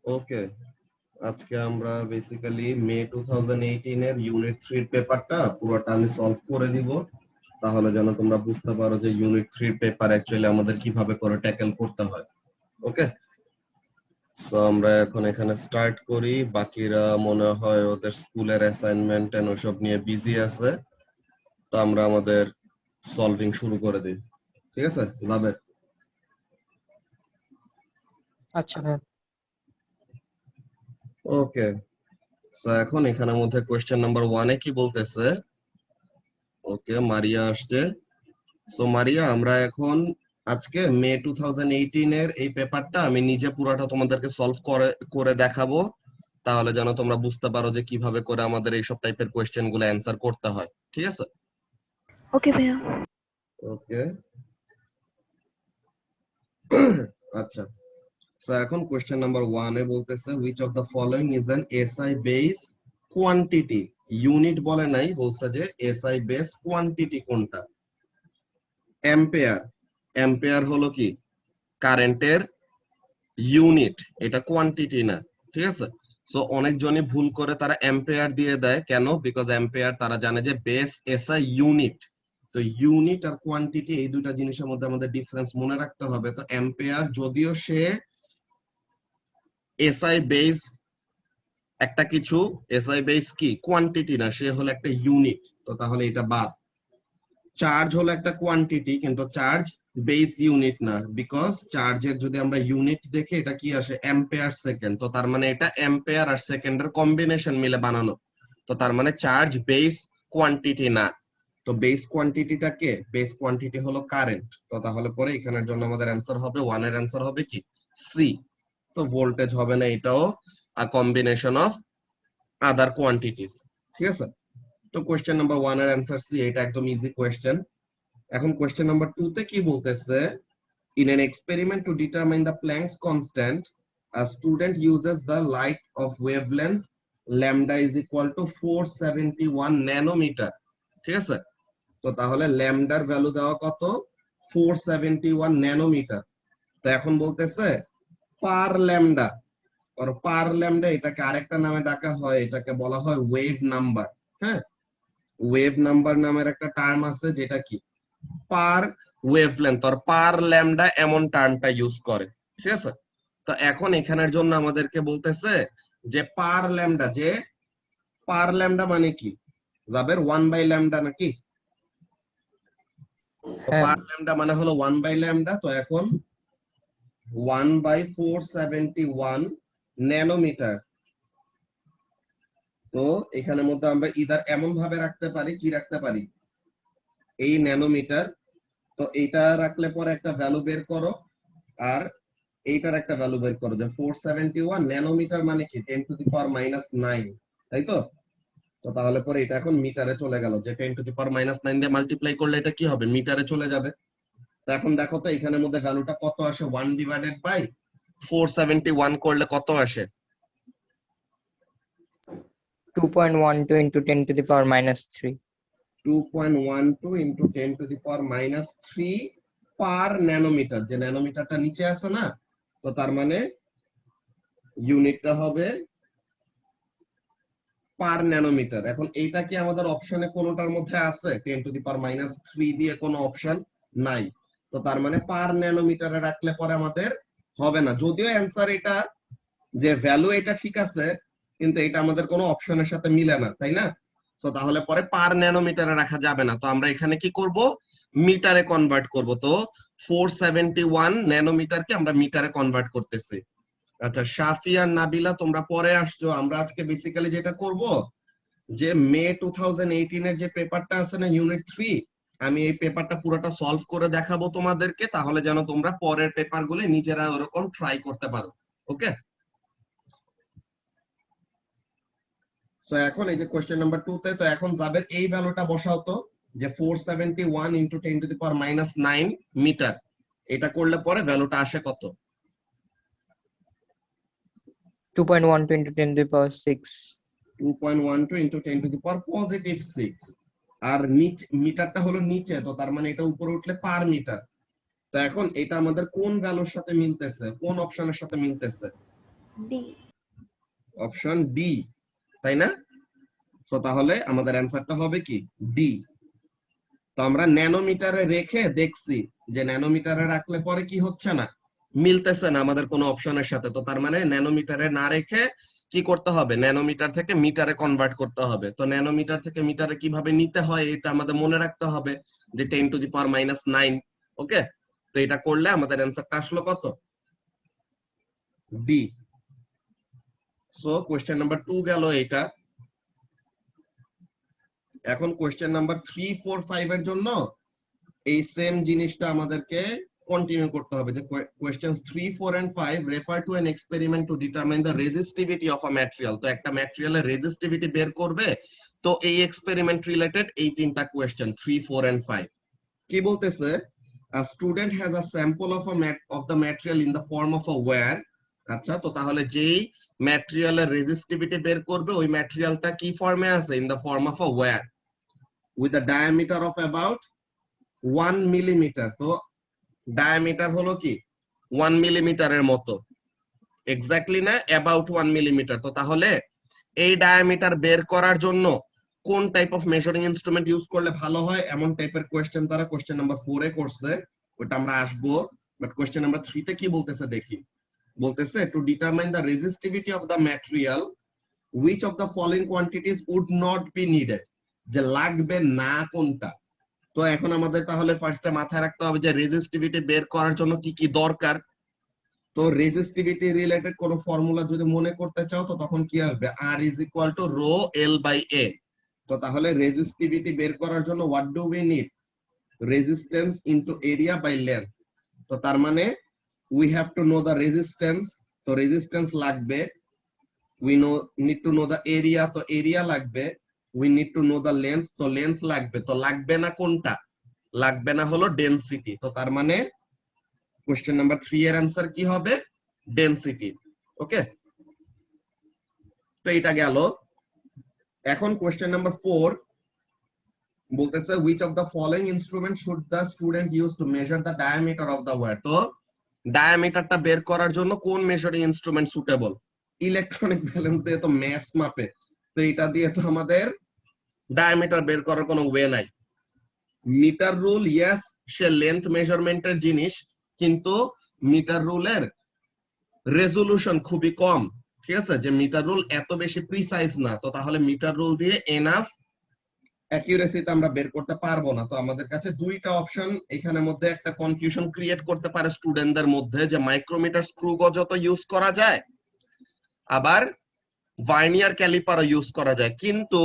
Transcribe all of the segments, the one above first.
ওকে, আজকে আমরা বেসিক্যালি মে 2018 এর ইউনিট 3 পেপারটা পুরোটা আমি সলভ করে দিব, তাহলে যেন তোমরা বুঝতে পারো যে ইউনিট 3 পেপার অ্যাকচুয়ালি আমাদের কিভাবে করে ট্যাকেল করতে হয়। ওকে, সো আমরা এখন এখানে স্টার্ট করি। বাকিরা মনে হয় ওদের স্কুলের অ্যাসাইনমেন্ট এন্ড ওসব নিয়ে বিজি আছে, তো আমরা আমাদের সলভিং শুরু করে দিই। ঠিক আছে, যাবে? আচ্ছা ভাই। ওকে, সো এখন এখানের মধ্যে কোয়েশ্চেন নাম্বার 1 এ কি বলতেছে? ওকে, মারিয়া আসছে। সো মারিয়া, আমরা এখন আজকে মে 2018 এর এই পেপারটা আমি নিজে পুরাটা তোমাদেরকে সলভ করে করে দেখাবো, তাহলে যেন তোমরা বুঝতে পারো যে কিভাবে করে আমাদের এইসব টাইপের কোয়েশ্চেন গুলো অ্যান্সার করতে হয়। ঠিক আছে? ওকে ভাইয়া। ওকে, আচ্ছা। সো এখন কোয়েশ্চেন নাম্বার 1 এ বলতেছে which of the following is an SI base quantity? Unit বলে নাই, বলছে যে SI বেস কোয়ান্টিটি কোনটা? অ্যাম্পিয়ার। অ্যাম্পিয়ার হলো কি? কারেন্টের ইউনিট, এটা কোয়ান্টিটি না। ঠিক আছে? সো অনেকজনই ভুল করে তারা অ্যাম্পিয়ার দিয়ে দেয়, কেন? বিকজ অ্যাম্পিয়ার তারা জানে যে বেস এসআই ইউনিট। তো ইউনিট আর কোয়ান্টিটি এই দুইটা জিনিসের মধ্যে আমাদের ডিফারেন্স মনে রাখতে হবে। তো অ্যাম্পিয়ার যদিও সে এসআই বেস একটা কিছু, এসআই বেস কি কোয়ান্টিটি না, সে হলো একটা ইউনিট, তো তাহলে এটা বাদ। চার্জ হলো একটা কোয়ান্টিটি, কিন্তু চার্জ বেস ইউনিট না, বিকজ চার্জের যদি আমরা ইউনিট দেখি এটা কি আসে অ্যাম্পিয়ার সেকেন্ড, তো তার মানে এটা অ্যাম্পিয়ার আর সেকেন্ডের কম্বিনেশন মিলে বানানো, তো তার মানে চার্জ বেস কোয়ান্টিটি না। তো বেস কোয়ান্টিটিটা কে? বেস কোয়ান্টিটি হলো কারেন্ট, তো তাহলে পরে এখানের জন্য আমাদের অ্যান্সার হবে 1 এর অ্যান্সার হবে কি সি। তো ভোল্টেজ হবে না, এটাও আ কম্বিনেশন অফ আদার কোয়ান্টিটিস। ঠিক আছে? তো কোয়েশ্চেন নাম্বার 1 এর অ্যান্সার সি, এটা একদম ইজি কোয়েশ্চেন। এখন কোয়েশ্চেন নাম্বার 2 তে কি বলতেছে? In an experiment to determine the Planck's constant, a student uses the light of wavelength lambda is equal to 471 nanometer. ঠিক আছে? তো তাহলে ল্যামডার ভ্যালু দেওয়া কত? 471 ন্যানোমিটার। তো এখন বলতেছে পার ল্যামডা, আর পার ল্যামডা এটাকে আরেকটা নামে ডাকা হয়, এটাকে বলা হয় ওয়েভ নাম্বার। হ্যাঁ, ওয়েভ নাম্বার নামের একটা টার্ম আছে যেটা কি পার ওয়েভলেন্থ আর পার ল্যামডা এমন টার্মটা ইউজ করে। ঠিক আছে? তো এখন এখানের জন্য আমাদেরকে বলতেছে যে পার ল্যামডা, যে পার ল্যামডা মানে কি জাবের 1 বাই ল্যামডা নাকি? হ্যাঁ। পার ল্যামডা মানে হলো 1 বাই ল্যামডা। তো এখন 1 বাই 471 ন্যানোমিটার। তো এখানের মধ্যে আমরা ইদার এমন ভাবে রাখতে পারি, কি রাখতে পারি, এই ন্যানোমিটার, তো এইটা রাখলে পরে একটা ভ্যালু বের করো, আর এইটার একটা ভ্যালু বের করো যে 471 ন্যানোমিটার মানে কি 10 টু দি পাওয়ার মাইনাস 9, তাই তো? তো তাহলে পরে এটা এখন মিটারে চলে গেল, যে 10 টু দি পাওয়ার মাইনাস 9 দিয়ে মাল্টিপ্লাই করলে এটা কি হবে, মিটারে চলে যাবে। তো এখন দেখো তো এখানের মধ্যে ভ্যালুটা কত আসে, 1 ডিভাইডেড বাই 471 করলে কত আসে? 2.12 into 10 to the power minus 3. 2.12 into 10 to the power minus 3 per nanometre, যে ন্যানোমিটারটা নিচে আছে না, তো তার মানে ইউনিটটা হবে পার ন্যানোমিটার। এখন এইটা কি আমাদের অপশনে কোনোটার মধ্যে আছে? 10 টু দি পাওয়ার মাইনাস 3 দিয়ে কোনো অপশন নাই, তো তার মানে পার ন্যানোমিটারে রাখলে পরে আমাদের হবে না। যদিও অ্যান্সার এটা, যে ভ্যালু এটা ঠিক আছে, কিন্তু এটা আমাদের কোনো অপশনের সাথে মিলে না, তাই না? তো তাহলে পরে পার ন্যানোমিটারে রাখা যাবে না, তো আমরা এখানে কি করব, মিটারে কনভার্ট করব। তো 471 ন্যানোমিটারকে আমরা মিটারে কনভার্ট করতেছি। আচ্ছা, শাফি আর নাবিলা তোমরা পরে আসছো, আমরা আজকে বেসিক্যালি যেটা করব, যে মে 2018 এর যে পেপারটা আছে না ইউনিট 3, আমি এই পেপারটা পুরোটা সলভ করে দেখাবো তোমাদেরকে, তাহলে যেন তোমরা পরের পেপারগুলো নিজেরা ওরকম ট্রাই করতে পারো। ওকে, সো এখন এই যে কোশ্চেন নাম্বার 2 তে, তো এখন যাবের এই ভ্যালুটা বসাও তো, যে 471 into 10 to the power minus 9 metre, এটা করলে পরে ভ্যালুটা আসে কত? 2.12 into 10 to the power 6. 2.12 into 10 to the power positive 6, আর নিচে মিটারটা হলো নিচে, তো তার মানে এটা উপরে উঠলে পার মিটার। তো এখন এটা আমাদের কোন ভ্যালুর সাথে মিলতেছে, কোন অপশনের সাথে মিলতেছে? D. অপশন ডি, তাই না? সো তাহলে আমাদের অ্যান্সারটা হবে কি ডি। তো আমরা ন্যানোমিটারে রেখে দেখছি যে ন্যানোমিটারে রাখলে পরে কি হচ্ছে না, মিলতেছে না আমাদের কোনো অপশনের সাথে। তো তার মানে ন্যানোমিটারে না রেখে কি করতে হবে, ন্যানোমিটার থেকে মিটারে কনভার্ট করতে হবে। তো ন্যানোমিটার থেকে মিটারে কিভাবে নিতে হয় এটা আমাদের মনে রাখতে হবে, যে 10⁻⁹ ওকে। তো এটা করলে আমাদের অ্যান্সারটা আসলো কত, ডি। সো কোশ্চেন নাম্বার 2 গেল এটা। এখন কোশ্চেন নাম্বার 3, 4, 5 এর জন্য এই সেম জিনিসটা আমাদেরকে কন্টিনিউ করতে হবে, যে question 3, 4 and 5 refer to an experiment two determine the resistivity of a material. তো একটা ম্যাটেরিয়ালের রেজিস্টিভিটি বের করবে। তো এই এক্সপেরিমেন্ট রিলেটেড এই তিনটা কোশ্চেন 3, 4 and 5 কি বলতেছে, a student has a sample of the material in the form of a wire। আচ্ছা, তো তাহলে যেই ম্যাটেরিয়ালের রেজিস্টিভিটি বের করবে ওই ম্যাটেরিয়ালটা কি ফর্মে আছে, in the form of a wire with a diameter of about 1 millimetre. তো ডায়ামিটার হলো কি 1 মিলিমিটারের মতো, এক্স্যাক্টলি না, অ্যাবাউট 1 মিলিমিটার। তো তাহলে এই ডায়ামিটার বের করার জন্য কোন type of measuring instrument use করলে ভালো হয়, এমন টাইপের কোশ্চেন তারা কোশ্চেন নাম্বার 4 এ করছে, ওটা আমরা আসবো। বাট কোশ্চেন নাম্বার 3 তে কি বলতেছে দেখি, বলতেছে two determine the resistivity of the material which of the following quantities would not be needed, যে লাগবে না কোনটা। তো এখন আমাদের তাহলে ফার্স্টে মাথায় রাখতে হবে যে রেজিস্টিভিটি বের করার জন্য কি কি দরকার। তো রেজিস্টিভিটি রিলেটেড কোন ফর্মুলা যদি মনে করতে চাও তো তখন কি আসবে, R is equal to rho L by A। তো তাহলে রেজিস্টিভিটি বের করার জন্য what do we need, resistance into area by length। তো তার মানে we have to know the resistance, তো রেজিস্ট্যান্স লাগবে। we need to know the area, তো এরিয়া লাগবে। we need to know the length, তো লেন্থ লাগবে। তো লাগবে না কোনটা, লাগবে না হলো ডেনসিটি। তো তার মানে কোশ্চেন নাম্বার 3 এর অ্যান্সার কি হবে, ডেনসিটি। ওকে, তো এটা গেল। এখন কোশ্চেন নাম্বার 4 বলতেছে which of the following instrument should the student use to measure the diameter of the wire। তো ডায়ামিটারটা বের করার জন্য কোন measuring instrument suitable, electronic balance দিয়ে তো ম্যাথ মাপে, তো এটা দিয়ে তো আমাদের ডায়ামিটার বের করার কোনো ওয়ে নাই। মিটার রুল, ইয়েস, সে লেন্থ মেজারমেন্টের জিনিস, কিন্তু মিটার রুলের রেজোলিউশন খুবই কম, ঠিক আছে, যে মিটার রুল এত বেশি প্রিসাইজ না। তো তাহলে মিটার রুল দিয়ে এনাফ অ্যাকিউরেসিতে আমরা বের করতে পারবো না। তো আমাদের কাছে দুইটা অপশন এখানের মধ্যে একটা কনফিউশন ক্রিয়েট করতে পারে স্টুডেন্টদের মধ্যে, যে মাইক্রোমিটার স্ক্রু গজও তো ইউজ করা যায়, আবার ভার্নিয়ার ক্যালিপারও ইউজ করা যায়, কিন্তু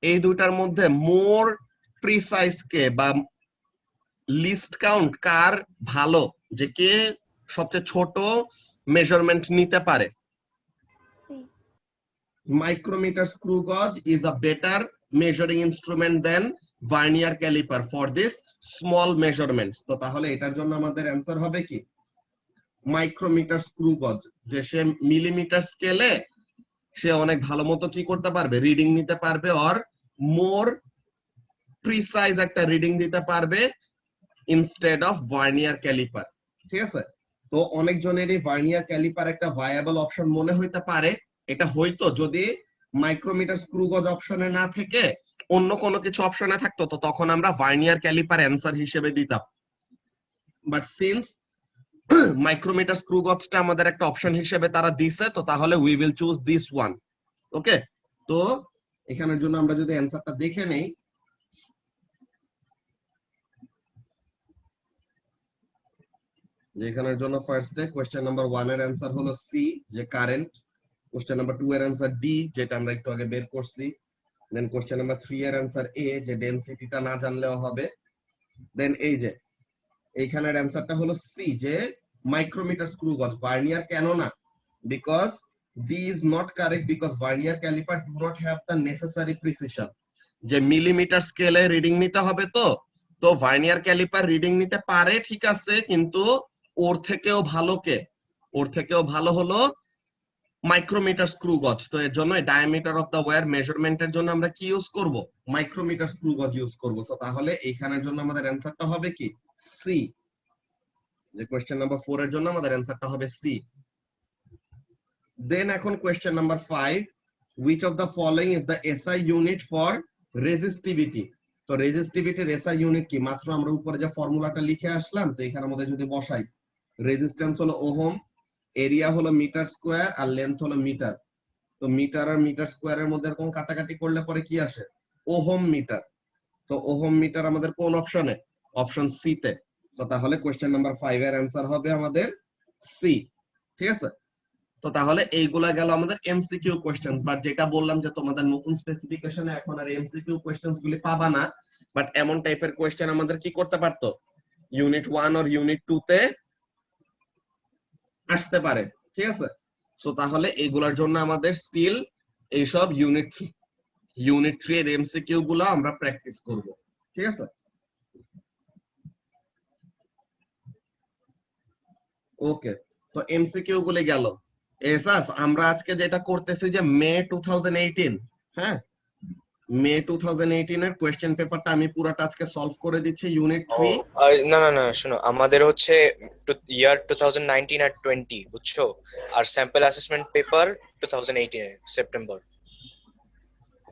এই দুইটার মধ্যে মোর প্রিসাইজ কে বা লিস্ট কাউন্ট কার ভালো, যে কে সবচেয়ে ছোট মেজারমেন্ট নিতে পারে। C. Micrometer screw gauge is a better measuring instrument than vernier caliper for this small measurements। তো তাহলে এটার জন্য আমাদের অ্যান্সার হবে কি মাইক্রোমিটার স্ক্রু গজ, যে সে মিলিমিটার স্কেলে সে অনেক ভালো মতো কি করতে পারবে, রিডিং নিতে পারবে, অর মোর প্রিসাইজ একটা রিডিং দিতে পারবে ইনস্টেড অফ ভার্নিয়ার ক্যালিপার। ঠিক আছে, তো অনেকজনেরই ভার্নিয়ার ক্যালিপার একটা ভায়াবল অপশন মনে হইতে পারে। এটা হয়তো যদি মাইক্রোমিটার স্ক্রু গজ অপশনে না থেকে অন্য কোনো কিছু অপশনে থাকতো, তো তখন আমরা ভার্নিয়ার ক্যালিপার অ্যান্সার হিসেবে দিতাম। বাট সিন্স মাইক্রোমিটার স্ক্রু গজটা আমাদের একটা অপশন হিসেবে তারা দিছে, তো তাহলে we will choose this one. Okay, তো এখানের জন্য আমরা যদি অ্যান্সারটা দেখে নেই, এখানের জন্য ফার্স্টে কোশ্চেন নাম্বার 1 এর অ্যান্সার হলো সি, যে কারেন্ট। কোশ্চেন নাম্বার 2 এর অ্যান্সার ডি, যেটা আমরা একটু আগে বের করছি। দেন কোশ্চেন নাম্বার 3 এর অ্যান্সার এ, যে ডেনসিটিটা না জানলেও হবে। দেন এই যে এইখানের অ্যান্সারটা হলো সি, যে মাইক্রোমিটার স্ক্রু গজ। ভার্নিয়ার কেন না, because D is not correct, because vernier calliper do not have the necessary precision, যে মিলিমিটার স্কেলে রিডিং নিতে হবে। তো ভার্নিয়ার ক্যালিপার রিডিং নিতে পারে ঠিক আছে, কিন্তু ওর থেকেও ভালো কে, ওর থেকেও ভালো হলো মাইক্রোমিটার স্ক্রু গজ। তো এর জন্য ডায়ামিটার অফ দা ওয়্যার মেজারমেন্টের জন্য আমরা কি ইউজ করব, মাইক্রোমিটার স্ক্রু গজ ইউজ করব। তো তাহলে এইখানের জন্য আমাদের অ্যান্সারটা হবে কি সি, যে কোশ্চেন নাম্বার 4 এর জন্য আমাদের অ্যান্সারটা হবে সি। দেন এখন question number 5, which of the following is the SI unit for resistivity? তো রেজিস্টিভিটির SI ইউনিট কি? মাত্র আমরা উপরে যে ফর্মুলাটা লিখে আসলাম, তো এখানের মধ্যে যদি বসাই, রেজিস্ট্যান্স হলো ওহম, এরিয়া হলো মিটার স্কয়ার, আর লেন্থ হলো মিটার। তো মিটার আর মিটার স্কয়ারের মধ্যে এরকম কাটাকাটি করলে পরে কি আসে? Ohm metre. তো ওহম মিটার আমাদের কোন অপশনে? অপশন সি তে। তো তাহলে কোশ্চেন নাম্বার 5 এর অ্যান্সার হবে আমাদের সি। ঠিক আছে? তো তাহলে এইগুলা গেল আমাদের এমসিকিউ কোশ্চেনস, বাট যেটা বললাম যে তোমাদের নতুন স্পেসিফিকেশনে এখন আর এমসিকিউ কোশ্চেনস গুলি পাবা না, বাট এমন টাইপের কোশ্চেন আমাদের কি করতে পারতো, ইউনিট 1 আর ইউনিট 2 তে আসতে পারে। ঠিক আছে? সো তাহলে এইগুলার জন্য আমাদের স্টিল এইসব ইউনিট 3 এর এমসিকিউ গুলা আমরা প্র্যাকটিস করব। ঠিক আছে? ওকে, তো এমসিকিউ গুলি গেল। এসাস আমরা আজকে যেটা করতেছি যে মে 2018, হ্যাঁ, মে 2018 এর কোশ্চেন পেপারটা আমি পুরাটা আজকে সলভ করে দিচ্ছি ইউনিট 3। না না না, শোনো, আমাদের হচ্ছে ইয়ার 2019 আর 20, বুঝছো? আর sample assessment paper 2018 September.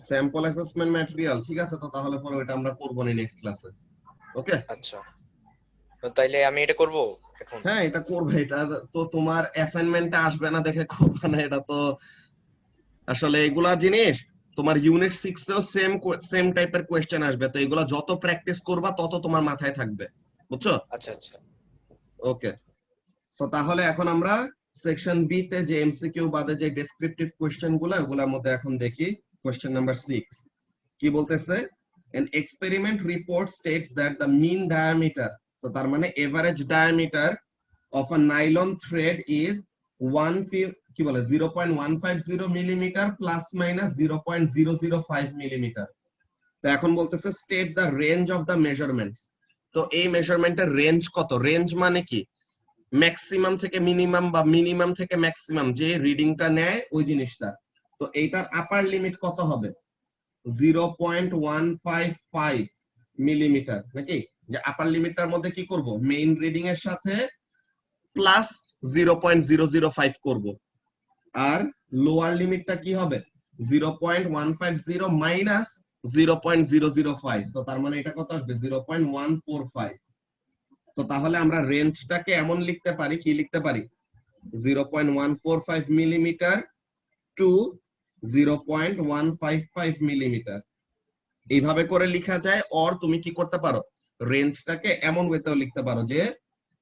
Sample assessment material, ঠিক আছে, তো তাহলে পরে ওটা আমরা করব না নেক্সট ক্লাসে। ওকে, আচ্ছা, তো তাইলে আমি এটা করব এখন? হ্যাঁ এটা করবে। এটা তো তোমার অ্যাসাইনমেন্টে আসবে না দেখে করবে না, এটা তো আসলে এগুলা জিনিস তোমার ইউনিট 6 এও সেম টাইপের কোশ্চেন আসবে। তো এগুলা যত প্র্যাকটিস করবা তত তোমার মাথায় থাকবে, বুঝছো? আচ্ছা আচ্ছা। ওকে, সো তাহলে এখন আমরা সেকশন বি তে যে এমসিকিউ বাদে যে ডেসক্রিপটিভ কোশ্চেন গুলো, ওগুলোর মধ্যে এখন দেখি। কোশ্চেন নাম্বার 6 কি বলতেছে? an experiment report states that the mean diameter, তো তার মানে average diameter of a nylon thread is 0.150 millimetre plus minus 0.005 millimetre. তো এখন বলতেছে state the range of the measurements. তো এই মেজারমেন্টের রেঞ্জ কত? রেঞ্জ মানে কি? ম্যাক্সিমাম থেকে মিনিমাম বা মিনিমাম থেকে ম্যাক্সিমাম যে রিডিংটা নেয় ওই জিনিসটা। তো এইটার আপার লিমিট কত হবে? 0.155 মিলিমিটার, নাকি? যে আপার লিমিটটার মধ্যে কি করব? মেইন রিডিং এর সাথে প্লাস 0.005 করব। আর লোয়ার লিমিটটা কি হবে? 0.150 মাইনাস 0.005। তো তার মানে এটা কত আসবে? 0.145। তো তাহলে আমরা রেঞ্জটাকে এমন লিখতে পারি, কি লিখতে পারি? 0.145 মিলিমিটার টু 0.155 মিলিমিটার, এইভাবে করে লেখা যায়। অর তুমি কি করতে পারো? রেঞ্জটাকে এমন ওয়েতেও লিখতে পারো যে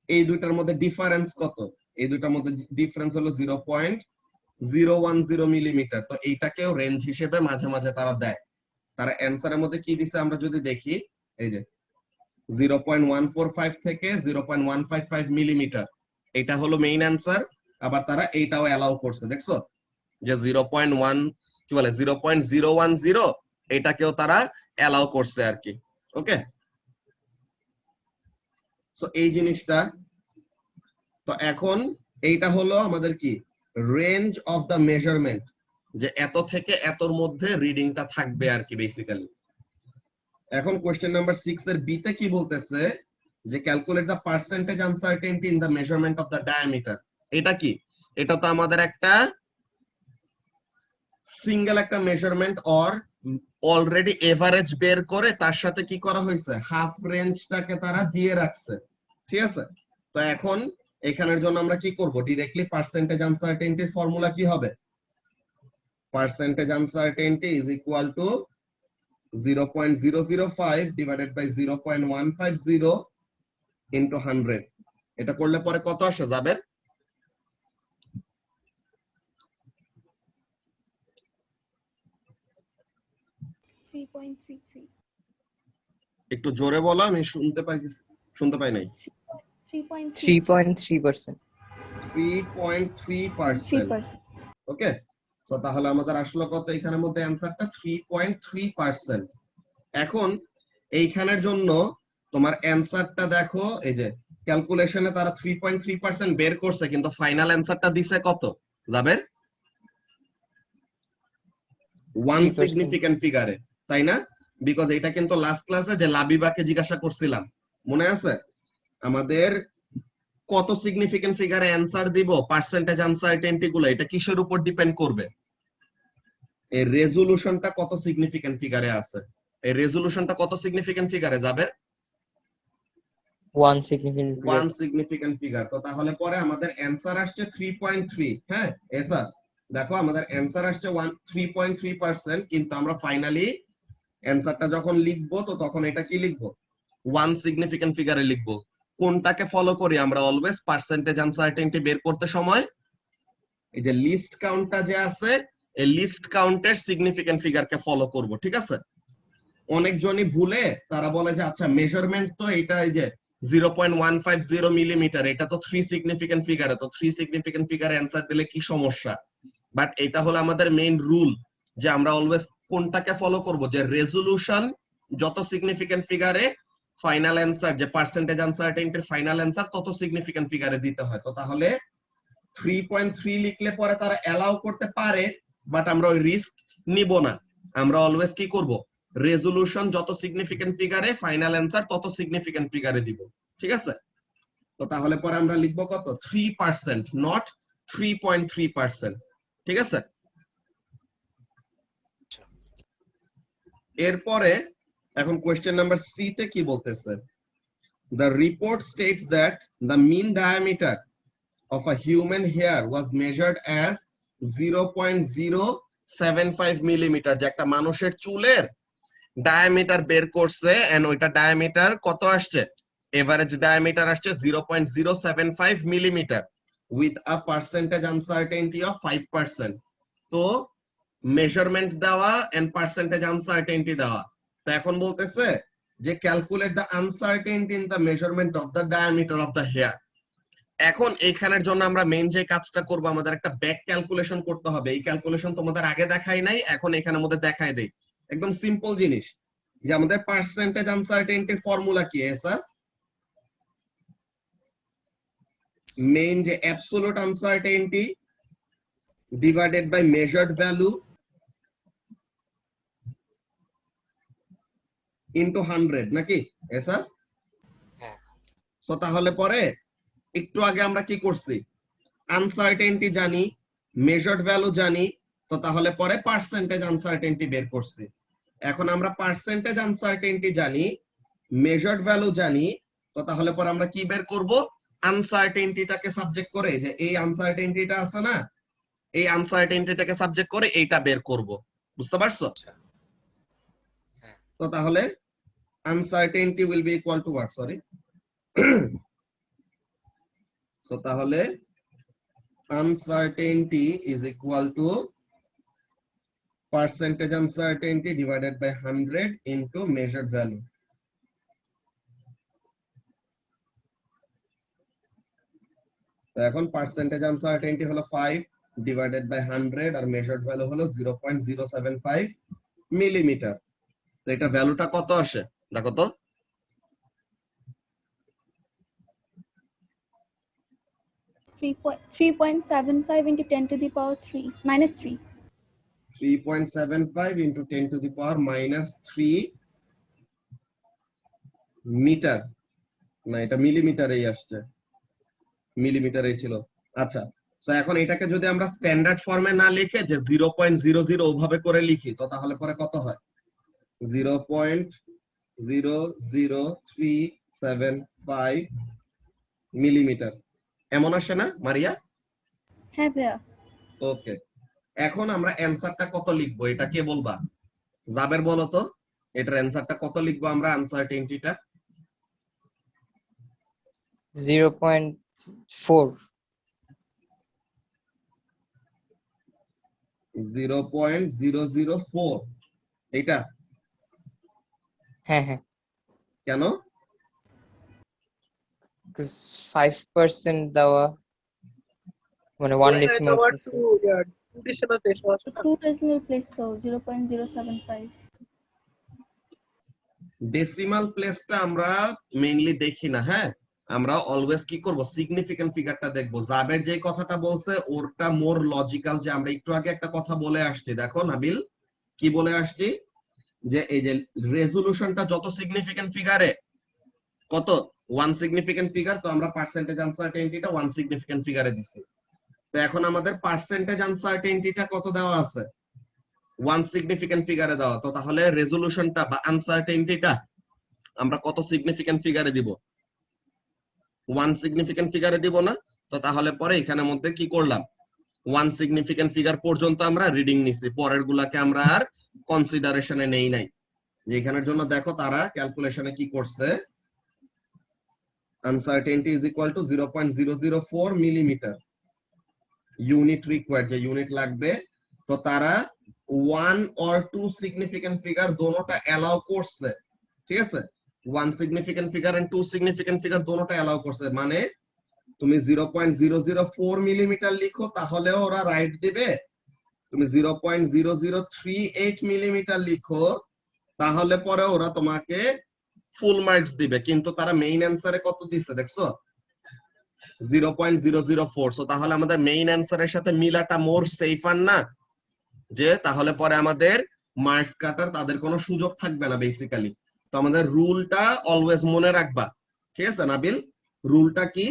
এই দুইটার মধ্যে ডিফারেন্স কত? এই দুইটার মধ্যে ডিফারেন্স হলো 0.010 মিলিমিটার। তো এইটাকেও রেঞ্জ হিসেবে মাঝে মাঝে তারা দেয়। তারা অ্যানসারের মধ্যে কি দিছে আমরা যদি দেখি, এই যে 0.145 থেকে 0.155 মিলিমিটার, এটা হলো মেইন অ্যান্সার। আবার তারা এইটাও অ্যালাউ করছে, দেখছো যে 0.010 এটাকেও তারা অ্যালাউ করছে আর কি। ওকে, সো এই জিনিসটা। তো এখন এইটা হলো আমাদের কি? রেঞ্জ অফ দ্য মেজারমেন্ট, যে এত থেকে এতর মধ্যে রিডিংটা থাকবে আর কি বেসিক্যালি। এখন কোশ্চেন নাম্বার 6 এর বি তে কি বলতেছে? যে calculate the percentage uncertainty in the measurement of the diameter. এটা কি? এটা তো আমাদের একটা সিঙ্গেল একটা মেজারমেন্ট অর অলরেডি এভারেজ বের করে তার সাথে কি করা হয়েছে? হাফ রেঞ্জটাকে তারা দিয়ে রাখছে। ঠিক আছে? তো এখন এখানের জন্য আমরা কি করব? ডিরেক্টলি পার্সেন্টেজ আনসার্টেনটির ফর্মুলা কি হবে? Percentage uncertainty is equal to 0.005 divided by 0.150 into 100। এটা করলে পরে কত আসে যাবে? একটু জোরে বলো, আমি শুনতে পাই নাই। 3.3%. 3.3%। ওকে, সো তাহলে আমাদের আসলো কত এখানের মধ্যে? অ্যানসারটা 3.3%। এখন এইখানের জন্য তোমার অ্যানসারটা দেখো, এই যে ক্যালকুলেশনে তারা 3.3% বের করছে, কিন্তু ফাইনাল অ্যানসারটা দিছে কত যাবে? 1 3%. সিগনিফিক্যান্ট ফিগারে, তাই না? বিকজ এটা কিন্তু লাস্ট ক্লাসে যে লাবিবাকে জিজ্ঞাসা করছিলাম, মনে আছে? আমাদের কত সিগনিফিকেন্ট ফিগারে অ্যানসার দিব, পার্সেন্টেজ আনসার্টেনটি গুলো, এটা কিসের উপর ডিপেন্ড করবে? এই রেজোলিউশনটা কত সিগনিফিকেন্ট ফিগারে আছে, এই রেজোলিউশনটা কত সিগনিফিকেন্ট ফিগারে যাবে? 1 significant figure. 1 significant figure. তো তাহলে পরে আমাদের অ্যানসার আসছে 3.3। হ্যাঁ এসাস, দেখো আমাদের অ্যানসার আসছে 3.3%, কিন্তু আমরা ফাইনালি অ্যানসারটা যখন লিখবো তো তখন এটা কি লিখবো? 1 সিগনিফিকেন্ট ফিগারে লিখবো। কোনটাকে ফলো করি আমরা অলওয়েজ পার্সেন্টেজ আনসার্টেনটি বের করতে সময়? এই যে লিস্ট কাউন্টটা যে আছে, এই লিস্ট কাউন্টের সিগনিফিকেন্ট ফিগারকে ফলো করব, ঠিক আছে? অনেকজনই ভুলে তারা বলে যে আচ্ছা মেজারমেন্ট তো এটা এই যে 0.150 মিলিমিটার, এটা তো 3 সিগনিফিকেন্ট ফিগারে, তো 3 সিগনিফিকেন্ট ফিগারে অ্যানসার দিলে কি সমস্যা? বাট এটা হলো আমাদের মেইন রুল যে আমরা অলওয়েজ কোনটাকে ফলো করব, যে রেজোলিউশন যত সিগনিফিকেন্ট ফিগারে ফাইনাল অ্যানসার, যে পার্সেন্টেজ আনসার্টেনটির ফাইনাল অ্যানসার তত সিগনিফিকেন্ট ফিগারে দিতে হয়। তো তাহলে 3.3 লিখলে পরে তারা অ্যালাউ করতে পারে, বাট আমরা ওই রিস্ক নিব না। আমরা অলওয়েজ কি করব, রেজোলিউশন যত সিগনিফিকেন্ট ফিগারে ফাইনাল অ্যানসার তত সিগনিফিকেন্ট ফিগারে দিব, ঠিক আছে? তো তাহলে পরে আমরা লিখব কত? 3%, নট 3.3%, ঠিক আছে? এরপরে এখন কোয়েশ্চেন নাম্বার সি তে কি বলতেছে? The report states that the mean diameter of a human hair was measured as 0.075 millimetre, যে একটা মানুষের চুলের ডায়ামিটার বের করছে, এন্ড ওইটা ডায়ামিটার কত আসছে? এভারেজ ডায়ামিটার আসছে 0.075 millimetre with a percentage uncertainty of 5%। তো মেজারমেন্ট দেওয়া এন্ড পার্সেন্টেজ আনসার্টেনটি দেওয়া। তো এখন বলতেছে যে calculate the uncertainty in the measurement of the diameter of the hair. এখন এইখানের জন্য আমরা মেইন যে কাজটা করব, আমাদের একটা ব্যাক ক্যালকুলেশন করতে হবে। এই ক্যালকুলেশন তোমাদের আগে দেখাই নাই, এখন এখানে মধ্যে দেখাই দেই। একদম সিম্পল জিনিস, যে আমাদের পার্সেন্টেজ আনসার্টেনটির ফর্মুলা কি? এসাস মেইন যে absolute uncertainty divided by measured value into 100, নাকি এসাস? হ্যাঁ। সো তাহলে পরে একটু আগে আমরা কি করছি, আনসার্টেনটি জানি, মেজার্ড ভ্যালু জানি, তো তাহলে পরে পার্সেন্টেজ আনসার্টেনটি বের করছি। এখন আমরা পার্সেন্টেজ আনসার্টেনটি জানি, মেজার্ড ভ্যালু জানি, তো তাহলে পরে আমরা কি বের করব? আনসার্টেনটিটাকে সাবজেক্ট করে, যে এই আনসার্টেনটিটা আছে না, এই আনসার্টেনটিটাকে সাবজেক্ট করে এইটা বের করব। বুঝতে পারছো? তো তাহলে uncertainty will be equal to what? Sorry, so তাহলে uncertainty is equal to percentage uncertainty divided by 100 into measured value. তো এখন percentage uncertainty হলো 5 divided by 100 R measured value হলো 0.075 মিলিমিটার। তো এটা ভ্যালুটা কত আসে দেখো তো? 3.75 into 10 to the power 3 minus 3. 3.75 into 10 to the power minus 3 metre, না এটা মিলিমিটারেই আসছে, মিলিমিটারেই ছিল। আচ্ছা, তো এখন এটাকে যদি আমরা স্ট্যান্ডার্ড ফর্মে না লিখে যে 0.00 ওভাবে করে লিখি, তো তাহলে পরে কত হয়? 0.00375 মিলিমিটার, এমন আসে না মারিয়া? হ্যাঁ ভাইয়া। ওকে, এখন আমরা অ্যানসারটা কত লিখবো এটা কে বলবা? জাবের বলো তো, এটার অ্যানসারটা কত লিখবো আমরা আনসার্টেনটিটা? 0.4. 0.004 এটা? হ্যাঁ হ্যাঁ, কেন? 5% দেওয়া মানে 1 decimal place. 2 decimal place, so 0.075. Decimal প্লেসটা আমরা মেইনলি দেখি না। হ্যাঁ, আমরা অলওয়েজ কি করব, সিগনিফিকেন্ট ফিগারটা দেখব। জাবের যে কথাটা বলছে ওরটা মোর লজিক্যাল, যে আমরা একটু আগে একটা কথা বলে আসছি। দেখো নাবিল, কি বলে আসছি? যে এই যে রেজোলিউশনটা যত সিগনিফিকেন্ট ফিগারে কত ওয়ান সিগনিফিকেন্ট ফিগার, তো আমরা পার্সেন্টেজ আনসার্টেনিটিটা ওয়ান সিগনিফিকেন্ট ফিগারে দিছি। তো এখন আমাদের পার্সেন্টেজ আনসার্টেনিটিটা কত দেওয়া আছে? ওয়ান সিগনিফিকেন্ট ফিগারে দেওয়া। তো তাহলে রেজোলিউশনটা বা আনসার্টেনিটিটা আমরা কত সিগনিফিকেন্ট ফিগারে দিব? ওয়ান সিগনিফিকেন্ট ফিগারে দিব না? তো তাহলে পরে এখানের মধ্যে কি করলাম, ওয়ান সিগনিফিকেন্ট ফিগার পর্যন্ত আমরা রিডিং নিছি, পরের গুলাকে আমরা আর কনসিডারেশনে নেই নাই। যেখানের জন্য দেখো তারা ক্যালকুলেশনে কি করছে, uncertainty is equal to 0.004 millimetre unit required, যে ইউনিট লাগবে। তো তারা one or two significant figure দোনোটা অ্যালাউ করছে, ঠিক আছে? One significant figure and two significant figure দোনোটা অ্যালাউ করছে। মানে তুমি 0.004 মিলিমিটার লিখো তাহলেও ওরা রাইট দিবে, তুমি 0.0038 মিলিমিটার লিখো তাহলে পরে ওরা তোমাকে ফুল মার্কস দিবে। কিন্তু তারা মেইন অ্যান্সারে কত দিচ্ছে দেখছো, 0.004। সো তাহলে আমাদের মেইন অ্যান্সারের সাথে মিলাটা মোর সেফার না, যে তাহলে পরে আমাদের মার্কস কাটার তাদের কোনো সুযোগ থাকবে না বেসিক্যালি। তো আমাদের রুলটা অলওয়েজ মনে রাখবা, ঠিক আছে নাবিল? রুলটা কি,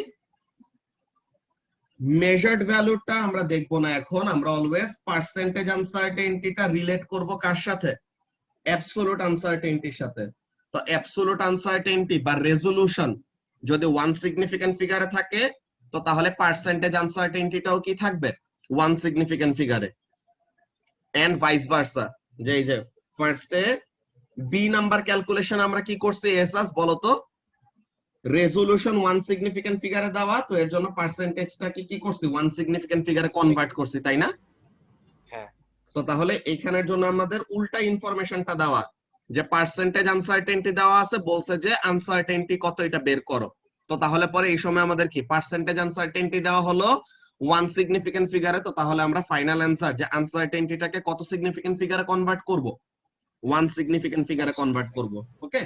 মেজার্ড ভ্যালুটা আমরা দেখবো না এখন, আমরা অলওয়েজ পার্সেন্টেজ আনসার্টেনিটিটা রিলেট করব কার সাথে? অ্যাবসোলুট আনসার্টেনিটির সাথে। তো অ্যাবসোলুট আনসার্টেনিটি বা রেজোলিউশন যদি ওয়ান সিগনিফিকেন্ট ফিগারে থাকে, তো তাহলে পার্সেন্টেজ আনসার্টেনিটিটাও কি থাকবে? ওয়ান সিগনিফিকেন্ট ফিগারে। এন্ড ভাইস ভার্সা, যে এই যে ফার্স্টে বি নাম্বার ক্যালকুলেশন আমরা কি করছি এসাস বলো তো, রেজোলিউশন ওয়ান সিগনিফিকেন্ট ফিগারে দেওয়া, তো এর জন্য পার্সেন্টেজটা কি করছি? ওয়ান সিগনিফিকেন্ট ফিগারে কনভার্ট করছি, তাই না? হ্যাঁ। তো তাহলে এখানের জন্য আমাদের উল্টা ইনফরমেশনটা দেওয়া, যে পার্সেন্টেজ আনসার্টেনিটি দেওয়া আছে, বলছে যে আনসার্টেনিটি কত এটা বের করো। তো তাহলে পরে এই সময় আমাদের কি পার্সেন্টেজ আনসার্টেনিটি দেওয়া হলো ওয়ান সিগনিফিকেন্ট ফিগারে। তো তাহলে আমরা ফাইনাল অ্যান্সার যে আনসার্টেনিটিটাকে কত সিগনিফিকেন্ট ফিগারে কনভার্ট করব? ওয়ান সিগনিফিকেন্ট ফিগারে কনভার্ট করব। ওকে,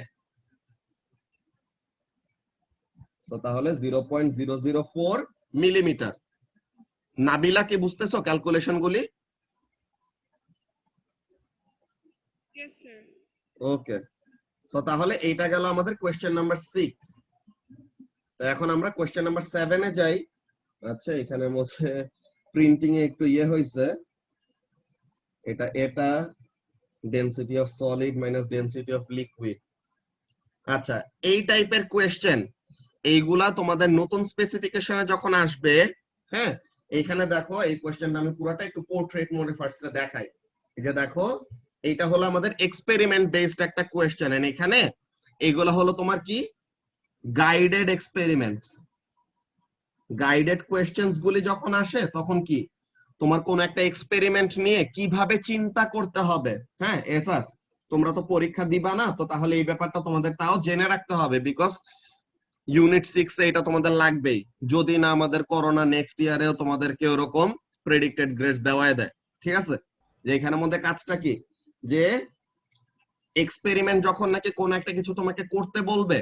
তো তাহলে 0.004 মিলিমিটার। নাবিলা কি বুঝতেছো ক্যালকুলেশন গুলি? Yes, sir. ওকে, সো তাহলে এইটা গেল আমাদের কোশ্চেন নাম্বার 6। তো এখন আমরা কোশ্চেন নাম্বার 7 এ যাই। আচ্ছা, এখানে মধ্যে প্রিন্টিং এ একটু হইছে, এটা density of solid minus density of liquid. আচ্ছা, এই টাইপের কোশ্চেন এইগুলা তোমাদের নতুন স্পেসিফিকেশনে যখন আসবে, হ্যাঁ, এইখানে দেখো এই কোশ্চেনটা আমি পুরোটা একটু পোর্ট্রেট মোডে ফার্স্টে দেখাই। এই যে দেখো, এইটা হলো আমাদের এক্সপেরিমেন্ট বেসড একটা কোশ্চেন, এন্ড এখানে এগুলো হলো তোমার কি গাইডেড এক্সপেরিমেন্টস। গাইডেড কোশ্চেনস গুলি যখন আসে তখন কি তোমার কোন একটা এক্সপেরিমেন্ট নিয়ে কিভাবে চিন্তা করতে হবে, হ্যাঁ এসাস তোমরা তো পরীক্ষা দিবা না, তো তাহলে এই ব্যাপারটা তোমাদের তাও জেনে রাখতে হবে, বিকজ ইউনিট 6 এ এটা তোমাদের লাগবেই, যদি না আমাদের করোনা নেক্সট ইয়ারেও তোমাদেরকে ওরকম প্রেডিক্টেড গ্রেডস দেওয়াই দেয়। ঠিক আছে, যে এখানের মধ্যে কাজটা কি, যে এক্সপেরিমেন্ট যখন নাকি কোন একটা কিছু তোমাকে করতে বলবে,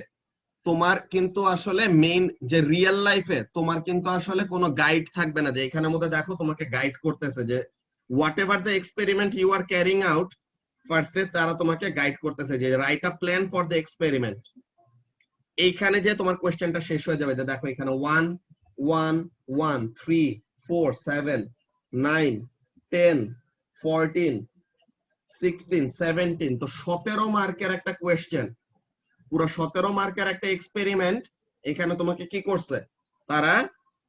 তোমার কিন্তু আসলে মেইন যে রিয়েল লাইফে তোমার কিন্তু আসলে কোনো গাইড থাকবে না। যে এখানের মধ্যে দেখো তোমাকে গাইড করতেছে যে whatever the experiment you are carrying out, ফার্স্টে তারা তোমাকে গাইড করতেছে যে write a plan for the experiment. এইখানে যে তোমার কোশ্চেনটা শেষ হয়ে যাবে, যে দেখো এখানে 1 1 1 3 4 7 9 10 14 16 17, তো 17 মার্কের একটা কোশ্চেন, পুরো 17 মার্কের একটা এক্সপেরিমেন্ট। এখানে তোমাকে কি করছে, তারা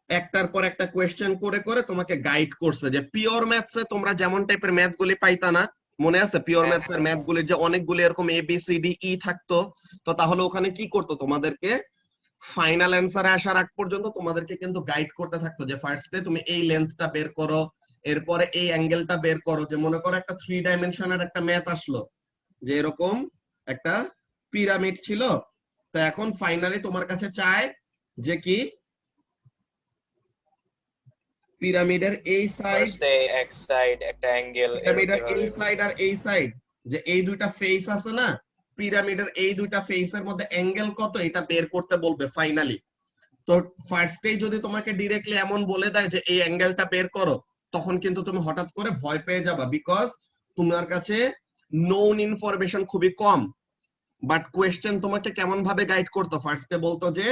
একটার পর একটা কোশ্চেন করে করে তোমাকে গাইড করছে। যে পিওর ম্যাথসে তোমরা যেমন টাইপের ম্যাথ গুলি পাইতা না, মনে আছে পিওর ম্যাথসের ম্যাথ গুলির যে অনেকগুলি এরকম A B C D E থাকতো, তো তাহলে ওখানে কি করতো, তোমাদেরকে ফাইনাল অ্যান্সারে আসার আগ পর্যন্ত তোমাদেরকে কিন্তু গাইড করতে থাকতো, যে ফার্স্টে তুমি এই লেন্থটা বের করো, এরপরে এই অ্যাঙ্গেলটা বের করো। যে মনে করো একটা 3 ডাইমেনশনের একটা ম্যাথ আসলো, যে এরকম একটা পিরামিড ছিল, তো এখন ফাইনালি তোমার কাছে চায় যে কি পিরামিডের এই সাইড, এক সাইড একটা অ্যাঙ্গেল, পিরামিডের এই সাইড আর এই সাইড, যে এই দুইটা ফেস আছে না, পিরামিডের এই দুইটা ফেসের মধ্যে অ্যাঙ্গেল কত এটা বের করতে বলবে ফাইনালি। তো ফার্স্টেই যদি তোমাকে ডিরেক্টলি এমন বলে দেয় যে এই অ্যাঙ্গেলটা বের করো, তখন কিন্তু তুমি হঠাৎ করে ভয় পেয়ে যাবা, বিকজ তোমার কাছে নোন ইনফরমেশন খুবই কম। বাট কোয়েশ্চেন তোমাকে কেমন ভাবে গাইড করতো, ফার্স্টে বলতো যে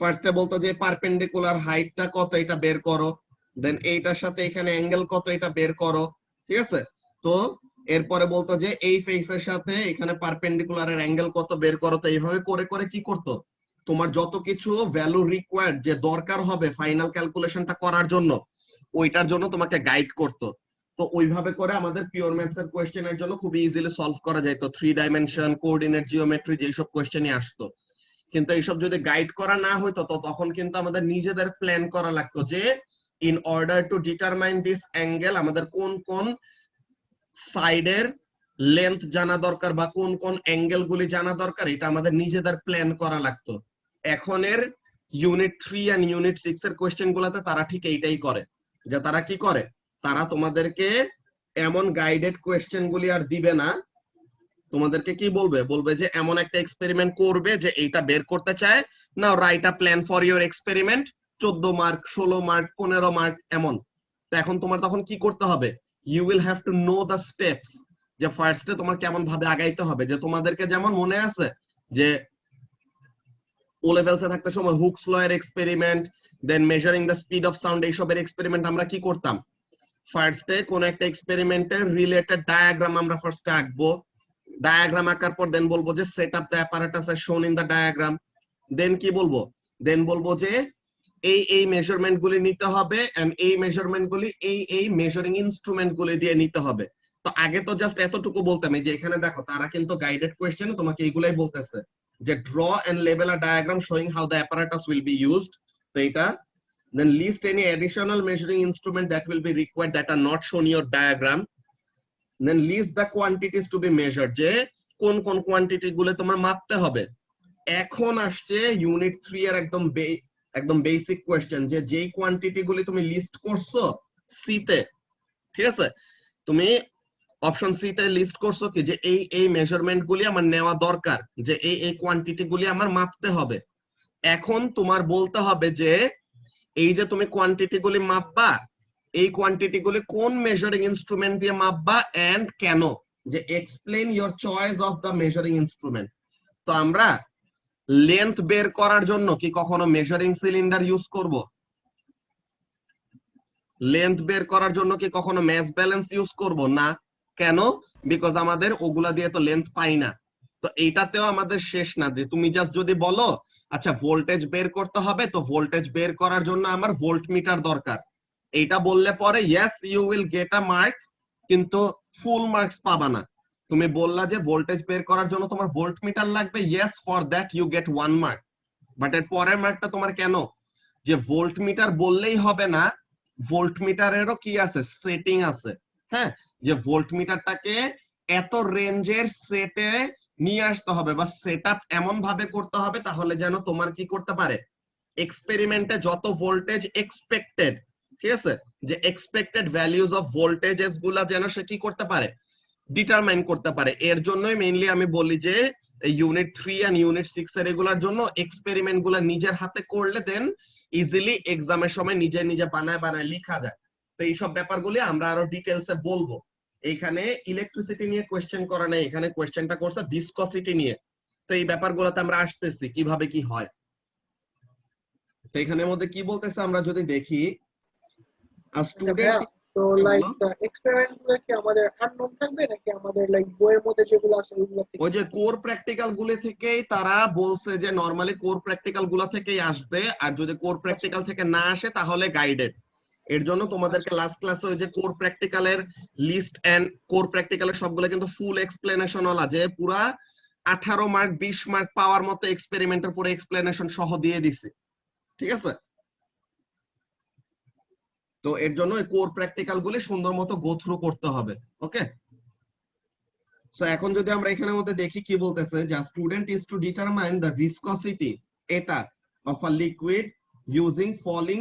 ফার্স্টে বলতো যে পারপেন্ডিকুলার হাইটটা কত এটা বের করো, দেন এইটার সাথে এখানে অ্যাঙ্গেল কত এটা বের করো, ঠিক আছে। তো এরপরে বলতো যে এই ফেসের সাথে এখানে পারপেন্ডিকুলারের অ্যাঙ্গেল কত বের করো। তো এইভাবে করে করে কি করতো, তোমার যত কিছু ভ্যালু রিকোয়ার্ড যে দরকার হবে ফাইনাল ক্যালকুলেশনটা করার জন্য, ওইটার জন্য তোমাকে গাইড করতো। তো ওইভাবে করে আমাদের পিওর ম্যাথস এর কোয়েশ্চেনের জন্য খুব ইজিলি সলভ করা যেত। 3 ডাইমেনশন, কোঅর্ডিনেট জিওমেট্রি যেসব কোয়েশ্চেনই আসতো। কিন্তু এইসব যদি গাইড করা না হইতো তো তখন কিন্তু আমাদের নিজেদের প্ল্যান করা লাগতো যে in order to determine this angle আমাদের কোন কোন সাইডের লেন্থ জানা দরকার বা কোন কোন অ্যাঙ্গেল গুলি জানা দরকার, এটা আমাদের নিজেদের প্ল্যান করা লাগতো। এখনের ইউনিট 3 এন্ড ইউনিট 6 এর কোশ্চেন গুলাতে তারা ঠিক এইটাই করে, যে তারা কি করে, তারা তোমাদেরকে এমন গাইডেড কোশ্চেন গুলি আর দিবে না, তোমাদেরকে কি বলবে, বলবে যে এমন একটা এক্সপেরিমেন্ট করবে যে এইটা বের করতে চায়, now write a plan for your experiment, 14 mark 16 mark 15 mark এমন। তো এখন তোমার তখন কি করতে হবে, you will have to know the steps, যে ফার্স্টে তোমার কেমন ভাবে আগাইতে হবে। যে তোমাদেরকে যেমন মনে আছে যে ও লেভেলসে থাকতে সময় হুকস ল এর experiment, then measuring the speed of sound, এইসবের এক্সপেরিমেন্ট আমরা কি করতাম, ফার্স্টে কোন একটা এক্সপেরিমেন্টের রিলেটেড ডায়াগ্রাম আমরা ফার্স্টে আঁকবো, ডায়াগ্রাম আঁকার পর দেন বলবো যে set up the apparatus as shown in the diagram, দেন কি বলবো, দেন বলবো যে এই মেজারমেন্ট গুলি নিতে হবে এন্ড এই মেজারমেন্ট গুলি এই মেজারিং ইনস্ট্রুমেন্ট গুলি দিয়ে নিতে হবে। তো আগে তো জাস্ট এতটুকু বলতাম, এই যে এখানে দেখো তারা কিন্তু গাইডেড কোশ্চেন তোমাকে এইগুলাই বলতেছে যে draw and label a diagram showing how the apparatus will be used. তো এটা then list any additional measuring instrument that will be required that are not shown in your diagram, then list the quantities to be measured, যে কোন কোন quantity গুলো তোমার মাপতে হবে। এখন আসছে ইউনিট 3 এর একদম বেসিক কোশ্চেন, যে যেই কোয়ান্টিটি গুলি তুমি লিস্ট করছো সি তে, ঠিক আছে, তুমি অপশন সি তে লিস্ট করছো কি যে এই মেজারমেন্ট গুলি আমার নেওয়া দরকার, যে এই কোয়ান্টিটি গুলি আমার মাপতে হবে। এখন তোমার বলতে হবে যে এই যে তুমি কোয়ান্টিটি গুলি মাপবা, এই কোয়ান্টিটি গুলি কোন মেজারিং ইনস্ট্রুমেন্ট দিয়ে মাপবা এন্ড কেন, যে explain your choice of the measuring instrument. তো আমরা লেন্থ বের করার জন্য কি কখনো মেজারিং সিলিন্ডার ইউজ করব, লেন্থ বের করার জন্য কি কখনো ম্যাস ব্যালেন্স ইউজ করব না, কেন, বিকজ আমাদের ওগুলা দিয়ে তো লেন্থ পাই না। তো এইটাতেও আমাদের শেষ না, যে তুমি জাস্ট যদি বলো আচ্ছা ভোল্টেজ বের করতে হবে, তো ভোল্টেজ বের করার জন্য আমার ভোল্টমিটার দরকার, এইটা বললে পরে yes you will get a mark, কিন্তু ফুল মার্কস পাবা না। তুমি বললা যে ভোল্টেজ বের করার জন্য তোমার ভোল্টমিটার লাগবে, yes for that you get 1 mark, but এর পরের মার্কটা তোমার কেন, যে ভোল্টমিটার বললেই হবে না, ভোল্টমিটারেরও কি আছে, সেটিং আছে। হ্যাঁ, যে ভোল্টমিটারটাকে এত রেঞ্জের সেটে নিয়ে আসতে হবে বা সেটআপ এমন ভাবে করতে হবে তাহলে যেন তোমার কি করতে পারে, এক্সপেরিমেন্টে যত ভোল্টেজ এক্সপেক্টেড, ঠিক আছে, যে এক্সপেক্টেড ভ্যালুজ অফ ভোল্টেজেস গুলা যেন সে কি করতে পারে, ডিটারমাইন করতে পারে। এর জন্যই মেইনলি আমি বলি যে ইউনিট 3 এন্ড ইউনিট 6 এর এগুলার জন্য এক্সপেরিমেন্ট গুলা নিজের হাতে করলে দেন ইজিলি এক্সামের সময় নিজে নিজে বানায় বানায় লেখা যায়। তো এইসব ব্যাপারগুলি আমরা আরো ডিটেইলসে বলবো। এইখানে ইলেকট্রিসিটি নিয়ে কোশ্চেন করা নেই, এখানে কোশ্চেনটা করছে ভিসকসিটি নিয়ে। তো এই ব্যাপারগুলোতে আমরা আসতেছি কিভাবে কি হয়। তো এখানের মধ্যে কি বলতেছে আমরা যদি দেখি, স্টুডেন্ট তো লাইক এক্সপেরিমেন্ট গুলো কি আমাদের আননোন থাকবে নাকি আমাদের লাইক বইয়ের মধ্যে যেগুলো আছে ওইগুলো থেকে? ওই যে কোর প্র্যাকটিক্যাল গুলো থেকেই তারা বলছে যে নরমালি কোর প্র্যাকটিক্যাল গুলো থেকেই আসবে, আর যদি কোর প্র্যাকটিক্যাল থেকে না আসে তাহলে গাইডেড। এর জন্য তোমাদেরকে লাস্ট ক্লাসে ওই যে কোর প্র্যাকটিক্যালের লিস্ট এন্ড কোর প্র্যাকটিক্যালের সবগুলো কিন্তু ফুল এক্সপ্লেনেশন ওলা, যে পুরা 18 মার্ক 20 মার্ক পাওয়ার মতো এক্সপেরিমেন্টের পুরো এক্সপ্লেনেশন সহ দিয়ে দিছি, ঠিক আছে। তো এর জন্য এই কোর প্র্যাকটিক্যাল গুলি সুন্দর মতো গো থ্রু করতে হবে, ওকে। সো এখন যদি আমরা এখানের মধ্যে দেখি কি বলতেছে, যে student is to determine the viscosity এটা of a liquid using falling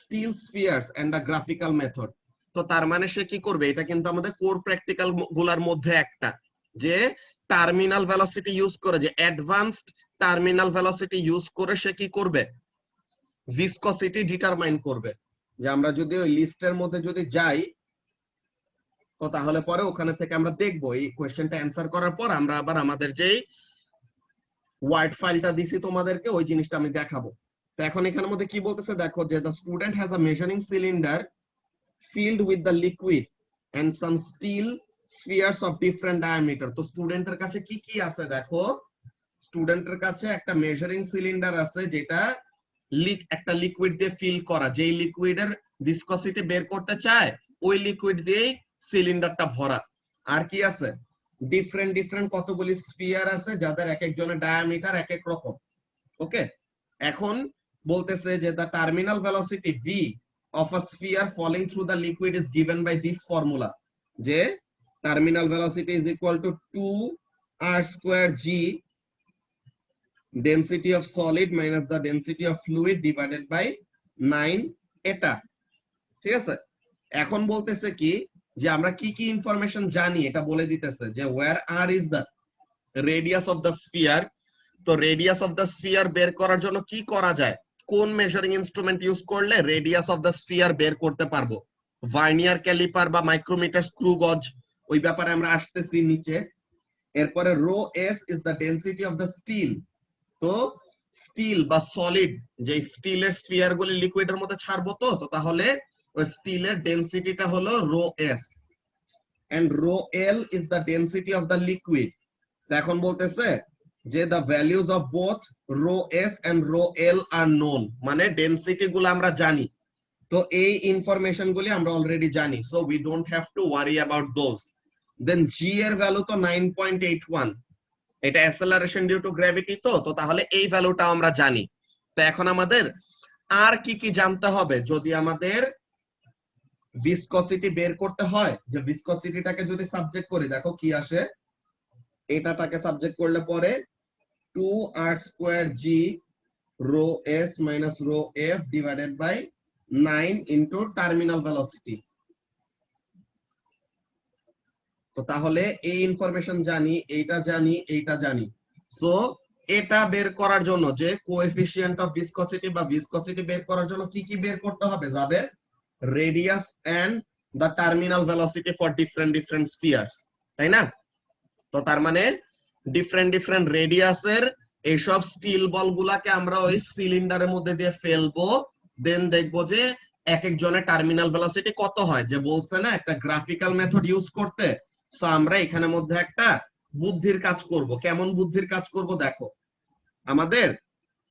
steel spheres and a graphical method. তো তার মানে সে কি করবে, এটা কিন্তু আমাদের কোর প্র্যাকটিক্যাল গুলার মধ্যে একটা, যে টার্মিনাল ভেলোসিটি ইউজ করে, যে অ্যাডভান্সড টার্মিনাল ভেলোসিটি ইউজ করে সে কি করবে, ভিসকসিটি ডিটারমাইন করবে। যে আমরা যদি ওই লিস্টের মধ্যে যদি যাই, তো তাহলে পরে ওখানে থেকে আমরা দেখবো এই কোয়েশ্চেনটা অ্যান্সার করার পর আমরা আবার আমাদের যেই ওয়ার্ড ফাইলটা দিছি তোমাদেরকে ওই জিনিসটা আমি দেখাবো। তো এখন এখানের মধ্যে কি বলতেছে দেখো যে the student has a measuring cylinder filled with the liquid and some steel spheres of different diameter। তো স্টুডেন্টের কাছে কি কি আছে দেখো, স্টুডেন্টের কাছে একটা মেজারিং সিলিন্ডার আছে যেটা একটা লিকুইড দিয়ে ফিল করা, যেই লিকুইডের ভিসকসিটি বের করতে চায় ওই লিকুইড দিয়েই সিলিন্ডারটা ভরা। আর কি আছে, ডিফারেন্ট ডিফারেন্ট কতগুলি স্ফিয়ার আছে যাদের এক একজনের ডায়ামিটার এক এক রকম। ওকে, এখন বলতেছে যে the terminal velocity v of a sphere falling through the liquid is given by this formula, যে terminal velocity is equal to 2r square g density of solid minus the density of fluid divided by 9 এটা। ঠিক আছে, এখন বলতেছে কি যে আমরা কি কি ইনফরমেশন জানি এটা বলে দিতেছে যে where r is the radius of the sphere। তো রেডিয়াস অফ দ্য স্ফিয়ার বের করার জন্য কি করা যায়, কোন মেজারিং ইনস্ট্রুমেন্ট ইউজ করলে রেডিয়াস অফ দ্য স্ফিয়ার বের করতে পারবো, ভার্নিয়ার ক্যালিপার বা মাইক্রোমিটার স্ক্রু গজ, ওই ব্যাপারে আমরা আসতেছি নিচে। এরপরে rho S is the density of the steel. তো স্টিল বা সলিড যে স্টিলের স্ফিয়ার গুলি লিকুইডের মধ্যে ছাড়বো, তো তাহলে ওই স্টিলের ডেনসিটিটা হলো rho S, and rho L is the density of the liquid. এখন বলতেছে যে the values of both rho s and rho l are known, মানে ডেনসিটি গুলো আমরা জানি। তো এই ইনফরমেশন গুলি আমরা অলরেডি জানি, so we don't have to worry about those. Then g এর ভ্যালু তো 9.81, এটা অ্যাসেলারেশন ডিউ টু গ্র্যাভিটি। তো তাহলে এই ভ্যালুটাও আমরা জানি। তো এখন আমাদের আর কি কি জানতে হবে, যদি আমাদের ভিসকসিটি বের করতে হয়, যে ভিসকসিটিটাকে যদি সাবজেক্ট করি দেখো কি আসে, এটাটাকে সাবজেক্ট করলে পরে 2r square g rho s minus rho f divided by 9 into terminal velocity। তো তাহলে এই ইনফরমেশন জানি, এইটা জানি, এইটা জানি। সো এটা বের করার জন্য যে কোএফিসিয়েন্ট অফ ভিসকসিটি বা ভিসকসিটি বের করার জন্য কি কি বের করতে হবে, যাবে radius and the terminal velocity for different different spheres, তাই না? তো তার মানে ডিফারেন্ট ডিফারেন্ট রেডিয়াসের এইসব স্টিল বল গুলাকে আমরা ওই সিলিন্ডারের মধ্যে দিয়ে ফেলবো, দেন দেখবো যে এক একজনের টার্মিনাল ভেলোসিটি কত হয়, যে বলছে না একটা গ্রাফিক্যাল মেথড ইউজ করতে। সো আমরা এখানের মধ্যে একটা বুদ্ধির কাজ করব। কেমন বুদ্ধির কাজ করব দেখো, আমাদের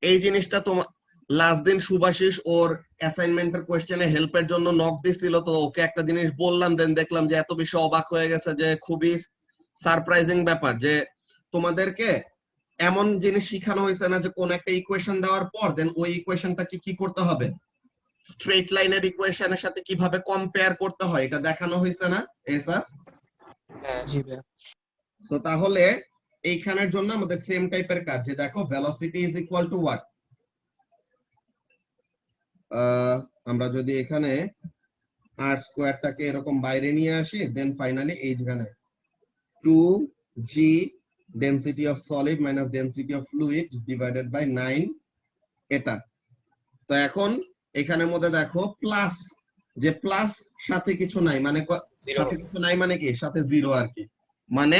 এই জিনিসটা তোমার লাস্ট দিন সুভাষিস ওর অ্যাসাইনমেন্টের কোয়েশ্চেনে হেল্পের জন্য নক দিছিল, তো ওকে একটা জিনিস বললাম, দেন দেখলাম যে এত বেশি অবাক হয়ে গেছে যে খুবই সারপ্রাইজিং ব্যাপার, যে তোমাদেরকে এমন জিনিস শিখানো হয়েছে না যে কোন একটা ইকুয়েশন দেওয়ার পর দেন ওই ইকুয়েশনটাকে কি করতে হবে, স্ট্রেট লাইনের ইকুয়েশনের সাথে কিভাবে কম্পেয়ার করতে হয় এটা দেখানো হয়েছে না এসাস? জি ভাইয়া। সো তাহলে এইখানের জন্য আমাদের সেম টাইপের কাজ, যে দেখো velocity is equal two what, আমরা যদি এখানে r স্কয়ারটাকে এরকম বাইরে নিয়ে আসি, দেন ফাইনালি এইখানে 2g density of solid minus density of fluid divided by 9 এটা। তো এখন এখানের মধ্যে দেখো প্লাস, যে প্লাস সাথে কিছু নাই মানে সাথে কিছু নাই মানে কি, সাথে জিরো আর কি, মানে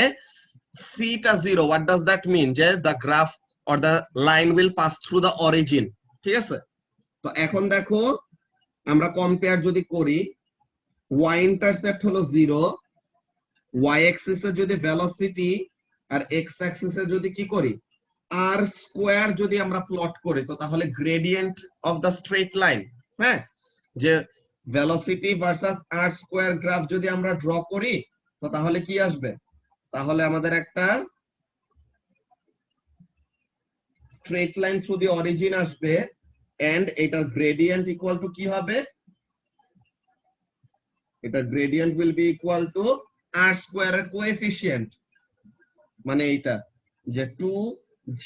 c টা zero. What does that mean, যে the graph or the line will pass through the origin। ঠিক আছে, তো এখন দেখো আমরা কম্পেয়ার যদি করি, y ইন্টারসেপ্ট হলো 0, y অ্যাক্সিস এ যদি ভেলোসিটি আর x অ্যাক্সিস এ যদি কি করি r স্কয়ার যদি আমরা প্লট করি, তো তাহলে gradient of the straight line, হ্যাঁ, যে velocity versus r square graph যদি আমরা ড্র করি, তো তাহলে কি আসবে, তাহলে আমাদের একটা straight line through the origin আসবে, এন্ড এটার গ্রেডিয়েন্ট ইকুয়াল টু কি হবে, এটা gradient will be equal to r square এর কোএফিসিয়েন্ট, মানে এইটা যে 2g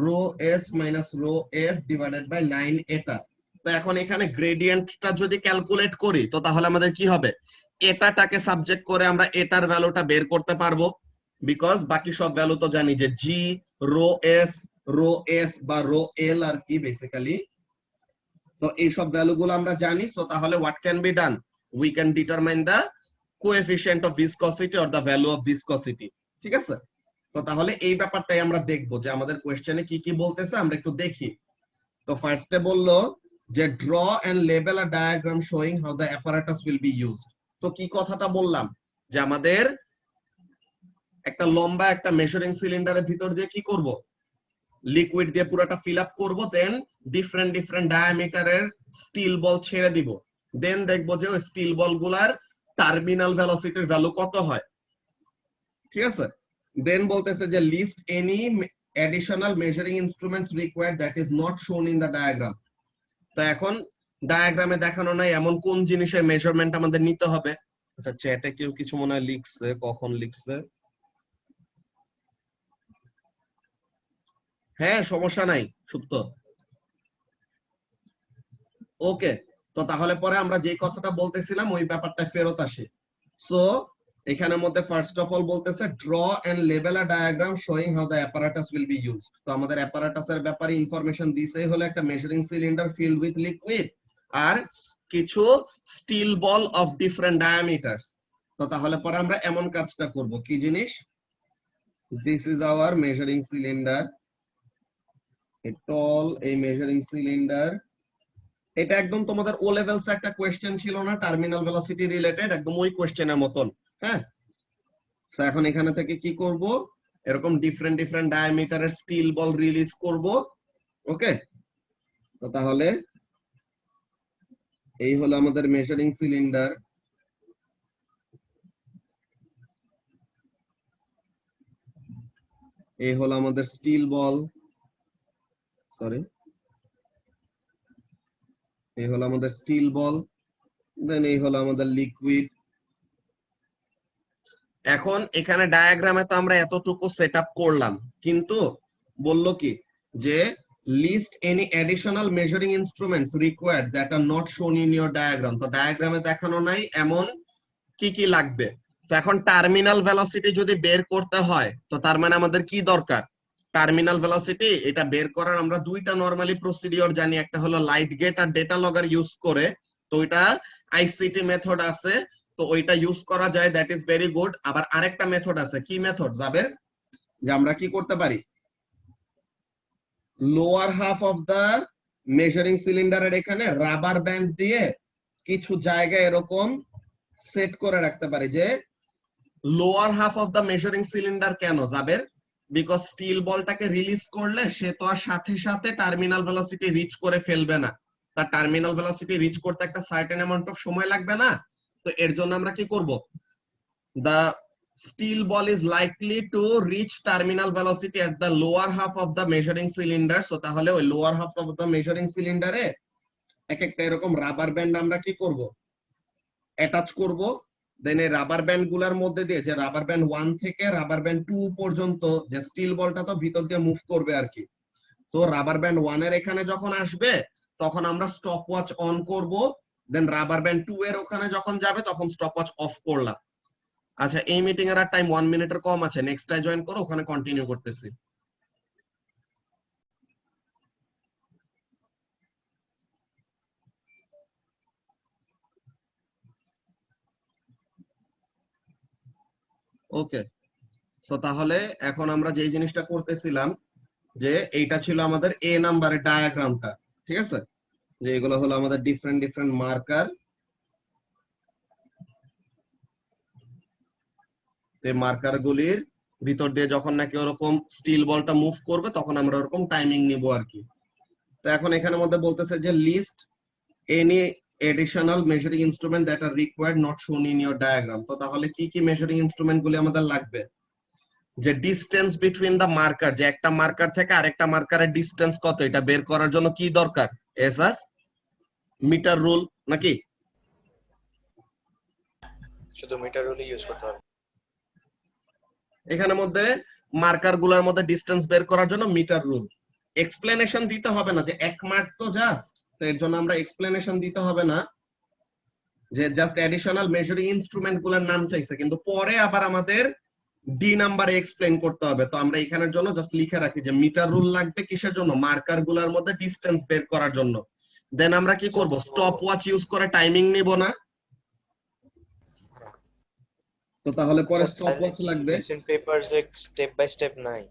rho s minus rho f divided by 9 এটা। তো এখন এখানে গ্রেডিয়েন্টটা যদি ক্যালকুলেট করি, তো তাহলে আমাদের কি হবে, এটাটাকে সাবজেক্ট করে আমরা এটার ভ্যালুটা বের করতে পারবো, বিকজ বাকি সব ভ্যালু তো জানি, যে g rho s rho f বা rho l আর কি বেসিক্যালি। তো এই সব ভ্যালু গুলো আমরা জানি। সো তাহলে what can be done, we can determine the coefficient of viscosity or the value of viscosity. ঠিক আছে, তো তাহলে এই ব্যাপারটাই আমরা দেখবো যে আমাদের কোশ্চেনে কি কি বলতেছে, আমরা একটু দেখি। তো ফার্স্টে বললো যে draw and label a diagram showing how the apparatus will be used. তো কি কথাটা বললাম যে আমাদের একটা লম্বা একটা মেজারিং সিলিন্ডারের ভিতর দিয়ে কি করব, লিকুইড দিয়ে পুরোটা ফিল আপ করবো, দেন ডিফারেন্ট ডিফারেন্ট ডায়ামিটারের স্টিল বল ছেড়ে দিব, দেন দেখবো যে ওই স্টিল বল গুলার টার্মিনাল ভেলোসিটির ভ্যালু কত হয়। ঠিক আছে, দেন বলতেছে যে list any additional measuring instruments required that is not shown in the diagram। তো এখন ডায়াগ্রামে দেখানো নাই এমন কোন জিনিসের মেজারমেন্ট আমাদের নিতে হবে। আচ্ছা চ্যাটে কেউ কিছু মনে হয় লিখছে, কখন লিখছে? হ্যাঁ সমস্যা নাই সুপ্ত। ওকে, তো তাহলে পরে আমরা যে কথাটা বলতেছিলাম ওই ব্যাপারটা ফেরত আসে। সো এখানের মধ্যে ফার্স্ট অফ অল বলতেছে draw and label a diagram showing how the apparatus will be used. তো আমাদের অ্যাপারেটাসের ব্যাপারে ইনফরমেশন দিছেই হলো একটা measuring cylinder filled with liquid আর কিছু steel ball of different diameters. তো তাহলে পরে আমরা এমন কাজটা করব, কি জিনিস, this is our measuring cylinder, এই মেজারিং সিলিন্ডার। এটা একদম তোমাদের ও লেভেলস একটা কোশ্চেন ছিল না, টার্মিনাল ভেলোসিটি রিলেটেড, একদম ওই কোশ্চেনের মতন। হ্যাঁ, তো এখন এখানে থেকে কি করব, এরকম ডিফারেন্ট ডিফারেন্ট ডায়ামিটারের স্টিল বল রিলিজ করব। ওকে, তো তাহলে এই হলো আমাদের মেজারিং সিলিন্ডার। এই হলো আমাদের স্টিল বল, সরি এই হলো আমাদের স্টিল বল, দেন এই হলো আমাদের লিকুইড। এখন এখানে ডায়াগ্রামে তো আমরা এতটুকু সেট আপ করলাম, কিন্তু বলল কি যে list any additional measuring instruments required that are not shown in your diagram. তো ডায়াগ্রামে দেখানো নাই এমন কি কি লাগবে। তো এখন টার্মিনাল ভেলোসিটি যদি বের করতে হয় তো তার মানে আমাদের কি দরকার, টার্মিনাল ভেলোসিটি। এটা বের করার আমরা দুইটা নরমালি প্রসিডিওর জানি, একটা হলো লাইট গেট আর ডেটা লগের ইউজ করে। তো ওইটা আইসিটি মেথড আছে, তো ওইটা ইউজ করা যায়, দ্যাট ইজ ভেরি গুড। আবার আরেকটা মেথড আছে, কি মেথড যাবে, যে আমরা কি করতে পারি, lower half of the measuring সিলিন্ডারের এখানে রাবার ব্যান্ড দিয়ে কিছু জায়গায় এরকম সেট করে রাখতে পারি, যে lower half of the measuring cylinder কেন যাবে, বিকজ স্টিল বলটাকে রিলিজ করলে সে তো আর সাথে সাথে টার্মিনাল ভেলোসিটি রিচ করে ফেলবে না, তার টার্মিনাল ভেলোসিটি রিচ করতে একটা সার্টেন অ্যামাউন্ট অফ সময় লাগবে না। তো এর জন্য আমরা কি করব, the steel ball is likely to reach terminal velocity at the lower half of the measuring cylinder। so তাহলে ওই lower half of the measuring cylinder এ এক একটা এরকম রাবার ব্যান্ড আমরা কি করব, অ্যাটাচ করব। দেন এই রাবার ব্যান্ড গুলার মধ্যে দিয়ে, যে রাবার ব্যান্ড 1 থেকে রাবার ব্যান্ড 2 পর্যন্ত, যে স্টিল বলটা তো ভিতর দিয়ে মুভ করবে আর কি। তো রাবার ব্যান্ড 1 এর এখানে যখন আসবে তখন আমরা স্টপ ওয়াচ অন করব, দেন রাবার ব্যান্ড 2 এর ওখানে যখন যাবে তখন স্টপ ওয়াচ অফ করলাম। আচ্ছা এই মিটিং এর আর টাইম 1 মিনিটের কম আছে, নেক্সটটায় জয়েন করো, ওখানে কন্টিনিউ করতেছি। ওকে, সো তাহলে এখন আমরা যে জিনিসটা করতেছিলাম, যে এইটা ছিল আমাদের এ নাম্বারের ডায়াগ্রামটা। ঠিক আছে, যে এগুলো হলো আমাদের ডিফারেন্ট ডিফারেন্ট মার্কার। এই মার্কার গুলির ভিতর দিয়ে যখন নাকি ওরকম স্টিল বলটা মুভ করবে তখন আমরা ওরকম টাইমিং নিব আর কি। তো এখন এখানের মধ্যে বলতেছে যে list any additional measuring instrument that are required not shown in your diagram. তো তাহলে কি কি মেজারিং ইনস্ট্রুমেন্ট গুলি আমাদের লাগবে, যে ডিসটেন্স বিটুইন দা মার্কার, যে একটা মার্কার থেকে আরেকটা মার্কারের ডিসটেন্স কত, এটা বের করার জন্য কি দরকার, এসএস মিটার রুল নাকি, শুধু মিটার রুলই ইউজ করতে হবে। এখানের মধ্যে মার্কার গুলার মধ্যে ডিসটেন্স বের করার জন্য মিটার রুল। এক্সপ্লেনেশন দিতে হবে না, যে 1 মার্ক তো জাস্ট, তো এর জন্য আমরা এক্সপ্লেনেশন দিতে হবে না, যে জাস্ট এডিশনাল মেজারিং ইনস্ট্রুমেন্ট গুলোর নাম চাইছে, কিন্তু পরে আবার আমাদের ডি নাম্বারে এক্সপ্লেইন করতে হবে। তো আমরা এখানের জন্য জাস্ট লিখে রাখি যে মিটার রুল লাগবে কিসের জন্য, মার্কার গুলার মধ্যে ডিসটেন্স বের করার জন্য। দেন আমরা কি করব, স্টপ ওয়াচ ইউজ করে টাইমিং নিব না, তো তাহলে পরে আচ্ছা, স্টপ তাহলে ওয়াচ কি লাগবে। Recent papers step by step নাই?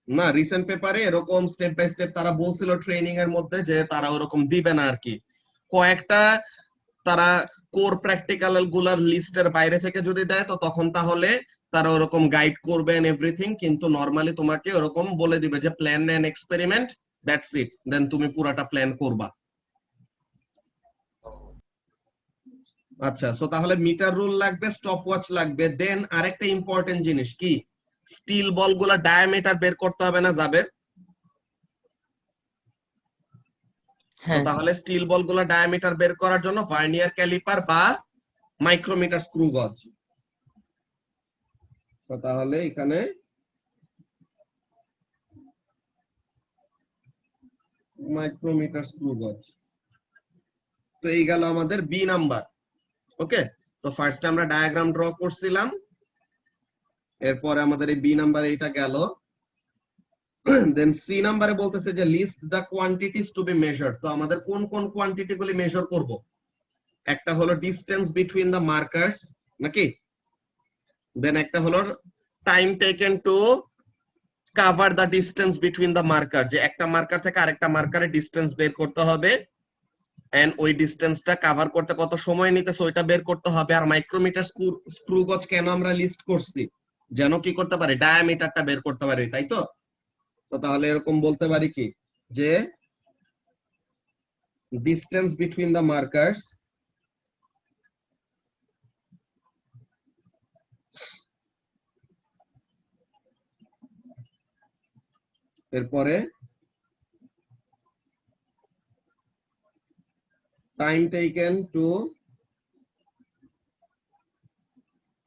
না, রিসেন্ট পেপারে এরকম স্টেপ বাই স্টেপ তারা বলছিল ট্রেনিং এর মধ্যে যে তারা ওরকম দিবে না আর কি। কয়েকটা তারা কোর প্র্যাকটিক্যাল গুলার লিস্টের বাইরে থেকে যদি দেয় তো তখন তাহলে তারা ওরকম গাইড করবেন এভরিথিং, কিন্তু নরমালি তোমাকে ওরকম বলে দিবে যে plan and experiment, that's it, then তুমি পুরাটা প্ল্যান করবা। আচ্ছা, সো তাহলে মিটার রুল লাগবে, স্টপ ওয়াচ লাগবে, দেন আরেকটা ইম্পর্টেন্ট জিনিস কি, স্টিল বল গুলা ডায়ামিটার বের করতে হবে না যাবে। তো হ্যাঁ তাহলে স্টিল বল গুলা ডায়ামিটার বের করার জন্য ভার্নিয়ার ক্যালিপার বা মাইক্রোমিটার স্ক্রু গজ। তো তাহলে এখানে মাইক্রোমিটার স্ক্রু গজ। তো এই গেল আমাদের বি নাম্বার। ওকে, তো ফার্স্টে আমরা ডায়াগ্রাম ড্র করছিলাম, এরপরে আমাদের এই বি নাম্বার এইটা গেল। দেন সি নাম্বারে বলতেছে যে list the quantities to be measured. তো আমাদের কোন কোন কোয়ান্টিটি গুলি মেজার করব? একটা হলো ডিসটেন্স বিটুইন দা মার্কার্স, নাকি? দেন একটা হলো time taken to cover the distance between the marker, যে একটা মার্কার থেকে আরেকটা মার্কারে ডিসটেন্স বের করতে হবে, এন্ড ওই ডিসটেন্সটা কভার করতে কত সময় নিতেছে ওইটা বের করতে হবে। আর মাইক্রোমিটার স্ক্রু গজ কেন আমরা লিস্ট করছি? যেন কি করতে পারি, ডায়ামিটারটা বের করতে পারি, তাই তো? তো তাহলে এরকম বলতে পারি কি যে ডিসটেন্স বিটুইন দা মার্কার্স এরপরে time taken to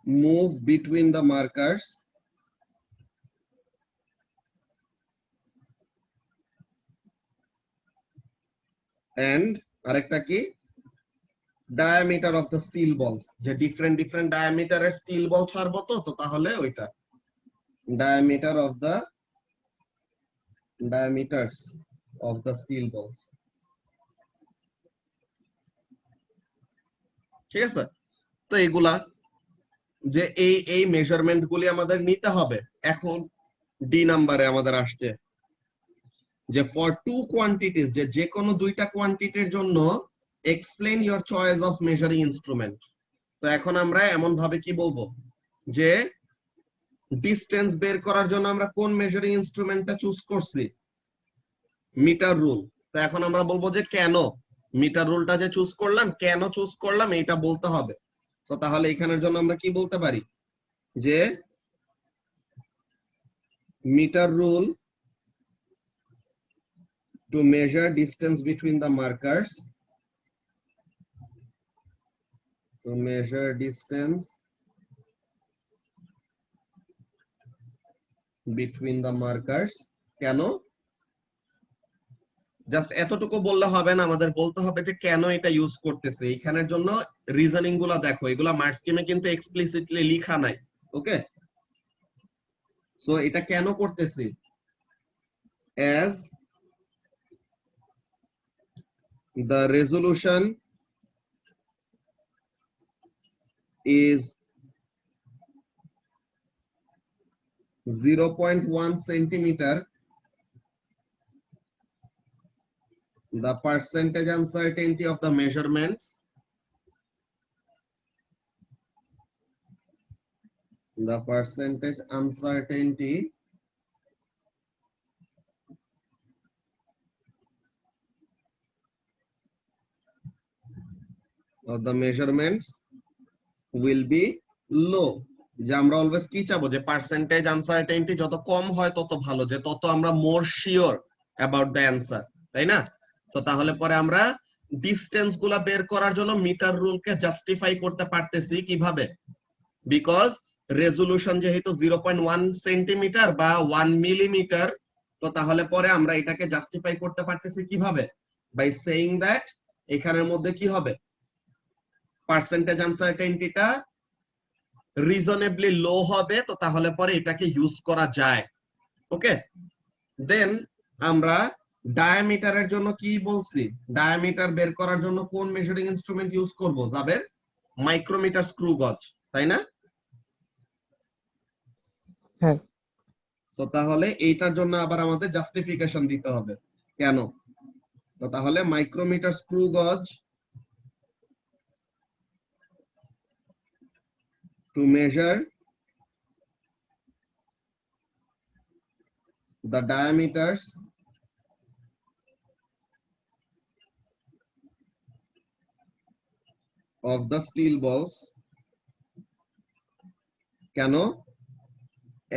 move between the markers and আরেকটা কি, diameter of the steel balls, যে ডিফারেন্ট ডিফারেন্ট ডায়ামিটারের স্টিল বল ছাড়বো। তো তাহলে ওইটা diameter of the diameters of the steel balls। ঠিক আছে, তো এগুলা যে এই মেজারমেন্ট গুলি আমাদের নিতে হবে। এখন ডি নাম্বারে আমাদের আসছে যে ফর টু কোয়ান্টিটিজ, যে কোনো দুইটা কোয়ান্টিটির জন্য explain your choice of measuring instrument. তো এখন আমরা এমন ভাবে কি বলবো যে ডিসটেন্স বের করার জন্য আমরা কোন মেজারিং ইনস্ট্রুমেন্টটা চুজ করছি, মিটার রুল। তো এখন আমরা বলবো যে কেন মিটার রুলটা যে চুজ করলাম, কেন চুজ করলাম এটা বলতে হবে। তো তাহলে এখানের জন্য আমরা কি বলতে পারি যে metre rule to measure distance between the markers, to measure distance between the markers. কেন? জাস্ট এতটুকু বললে হবে না, আমাদের বলতে হবে যে কেন এটা ইউজ করতেছে। এখানের জন্য রিজনিং গুলা দেখো, এগুলা মার্কস স্কিমে কিন্তু এক্সপ্লিসিটলি লেখা নাই। ওকে, সো এটা কেন করতেছি, as the resolution is 0.1 centimeter, the percentage uncertainty of the measurements, the percentage uncertainty of the measurements will be low। যে আমরা অলওয়েজ কি চাবো, যে পার্সেন্টেজ আনসার্টেনিটি যত কম হয় তত ভালো, যে তত আমরা মোর শিওর অ্যাবাউট দ্য অ্যান্সার, তাই না? তো তাহলে পরে আমরা ডিসটেন্স গুলা বের করার জন্য মিটার রুলকে জাস্টিফাই করতে পারতেছি কিভাবে, বিকজ রেজোলিউশন যেহেতু 0.1 সেন্টিমিটার বা 1 মিলিমিটার, তো তাহলে পরে আমরা এটাকে জাস্টিফাই করতে পারতেছি কিভাবে, বাই সেইং দ্যাট এখানের মধ্যে কি হবে, পার্সেন্টেজ আনসার্টেনিটিটা রিজনেবলি লো হবে। তো তাহলে পরে এটাকে ইউজ করা যায়। ওকে, দেন আমরা ডায়ামিটারের জন্য কি বলছি, ডায়ামিটার বের করার জন্য কোন মেজারিং ইনস্ট্রুমেন্ট ইউজ করব, যাবে মাইক্রোমিটার স্ক্রু গজ, তাই না? হ্যাঁ। তো তাহলে এইটার জন্য আবার আমাদের জাস্টিফিকেশন দিতে হবে কেন। তো তাহলে মাইক্রোমিটার স্ক্রু গজ to measure the diameters of the steel balls কেন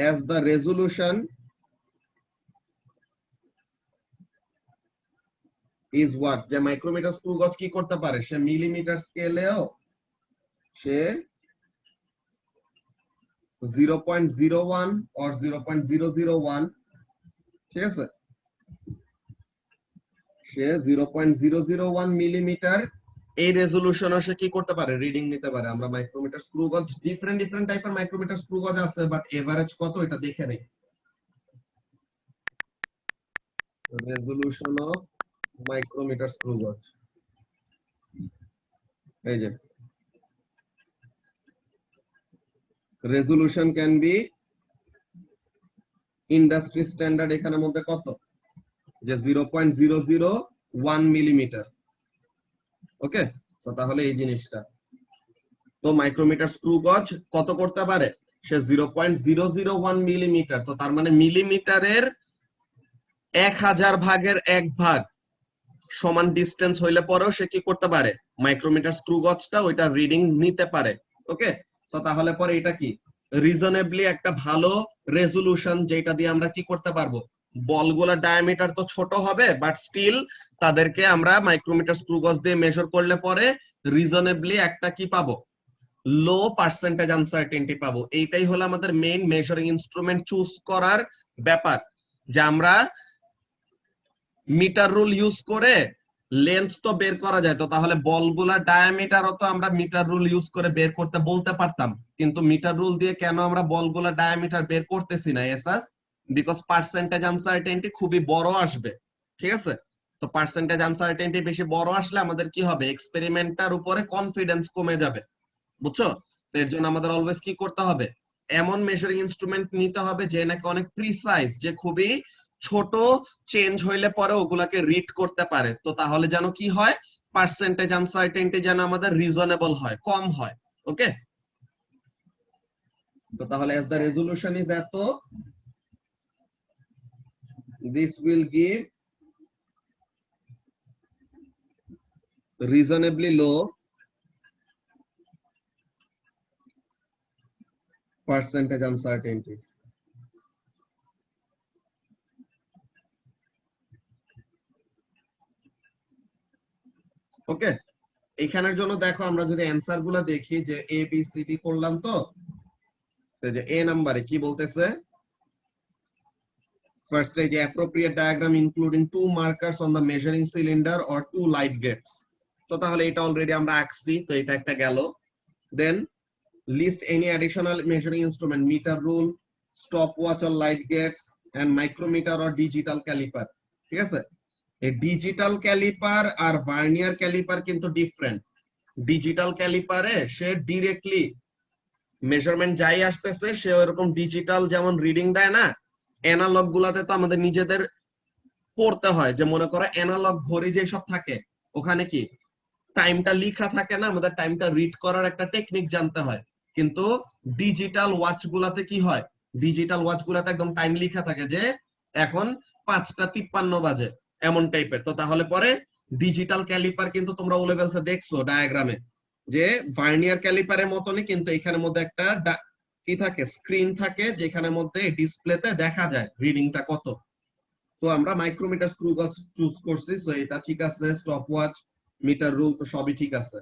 as the resolution is what যে মাইক্রোমিটার স্ক্রু গজ কি করতে পারে সে মিলিমিটার স্কেলেও সে 0.01 or 0.001 ঠিক আছে সে 0.001 মিলিমিটার এই রেজোলিউশনে সে কি করতে পারে রিডিং নিতে পারে। আমরা মাইক্রোমিটার স্ক্রু গজ ডিফারেন্ট টাইপের মাইক্রোমিটার স্ক্রু গজ আছে বাট এভারেজ কত এটা দেখে নেই। রেজোলিউশন অফ মাইক্রোমিটার স্ক্রু গজ এই যে resolution can be industry standard এখানের মধ্যে কত যে 0.001 মিলিমিটার। ওকে তো তাহলে এই জিনিসটা তো মাইক্রোমিটার স্ক্রু গজ কত করতে পারে সে 0.001 মিলিমিটার। তো তার মানে মিলিমিটারের 1000 ভাগের 1 ভাগ সমান ডিসটেন্স হইলে পরেও সে কি করতে পারে মাইক্রোমিটার স্ক্রু গজটা ওইটা রিডিং নিতে পারে। ওকে তো তাহলে পরে এটা কি রিজনেবলি একটা ভালো রেজোলিউশন যেটা দিয়ে আমরা কি করতে পারবো বলগুলোর ডায়ামিটার তো ছোট হবে বাট স্টিল তাদেরকে আমরা মাইক্রোমিটার স্ক্রু গজ দিয়ে মেজার করলে পরে রিজনেবলি একটা কি পাবো লো পার্সেন্টেজ আনসার্টেনটি পাবো। এইটাই হলো আমাদের মেইন মেজারিং ইনস্ট্রুমেন্ট চুজ করার ব্যাপার যে আমরা মিটার রুল ইউজ করে লেন্থ তো বের করা যায়। তো তাহলে বলগুলার ডায়ামিটারও তো আমরা মিটার রুল ইউজ করে বের করতে বলতে পারতাম কিন্তু মিটার রুল দিয়ে কেন আমরা বলগুলার ডায়ামিটার বের করতেছি না এসাস বিকজ পার্সেন্টেজ আনসার্টেনটি খুবই বড় আসবে। ঠিক আছে তো পার্সেন্টেজ আনসার্টেনটি বেশি বড় আসলে আমাদের কি হবে এক্সপেরিমেন্টটার উপরে কনফিডেন্স কমে যাবে বুঝছো। তো এর জন্য আমাদের অলওয়েজ কি করতে হবে এমন মেজারিং ইনস্ট্রুমেন্ট নিতে হবে যে নাকি অনেক প্রিসাইজ যে খুবই ছোট চেঞ্জ হইলে পরে ওগুলাকে রিড করতে পারে। তো তাহলে যেন কি হয় পার্সেন্টেজ আনসার্টেনটি যেন আমাদের রিজনেবল হয় কম হয়। ওকে তো তাহলে as the resolution is এত this will give reasonably low percentage uncertainties. ওকে এখানের জন্য দেখো আমরা যদি অ্যানসার গুলা দেখি যে এ বি সি ডি করলাম তো যে এ নাম্বারে কি বলতেছে ফার্স্ট এই যে appropriate diagram including 2 markers on the measuring cylinder or 2 light gates. তো তাহলে এটা অলরেডি আমরা আঁকছি তো এটা একটা গেল। Then list any additional measuring instrument metre rule stopwatch or light gates and micrometer or digital caliper. ঠিক আছে এই ডিজিটাল ক্যালিপার আর ভার্নিয়ার ক্যালিপার কিন্তু ডিফারেন্ট। ডিজিটাল ক্যালিপারে সে ডিরেক্টলি মেজারমেন্ট যাই আসতেছে সে ওরকম ডিজিটাল যেমন রিডিং দেয় না অ্যানালগ গুলাতে তো আমাদের নিজেদের পড়তে হয় যে মনে করো অ্যানালগ ঘড়ি যে সব থাকে ওখানে কি টাইমটা লেখা থাকে না আমাদের টাইমটা রিড করার একটা টেকনিক জানতে হয় কিন্তু ডিজিটাল ওয়াচ গুলাতে কি হয় ডিজিটাল ওয়াচ গুলাতে একদম টাইম লেখা থাকে যে এখন 5:53 বাজে এমন টাইপের। তো তাহলে পরে ডিজিটাল ক্যালিপার কিন্তু তোমরা ও লেভেলসে দেখছো ডায়াগ্রামে যে ভার্নিয়ার ক্যালিপারের মতনই কিন্তু এখানের মধ্যে একটা কি থাকে স্ক্রিন থাকে যেখানের মধ্যে ডিসপ্লেতে দেখা যায় রিডিংটা কত। তো আমরা মাইক্রোমিটার স্ক্রু গজ চুজ করছি সো এটা ঠিক আছে স্টপওয়াচ মিটার রুল তো সবই ঠিক আছে।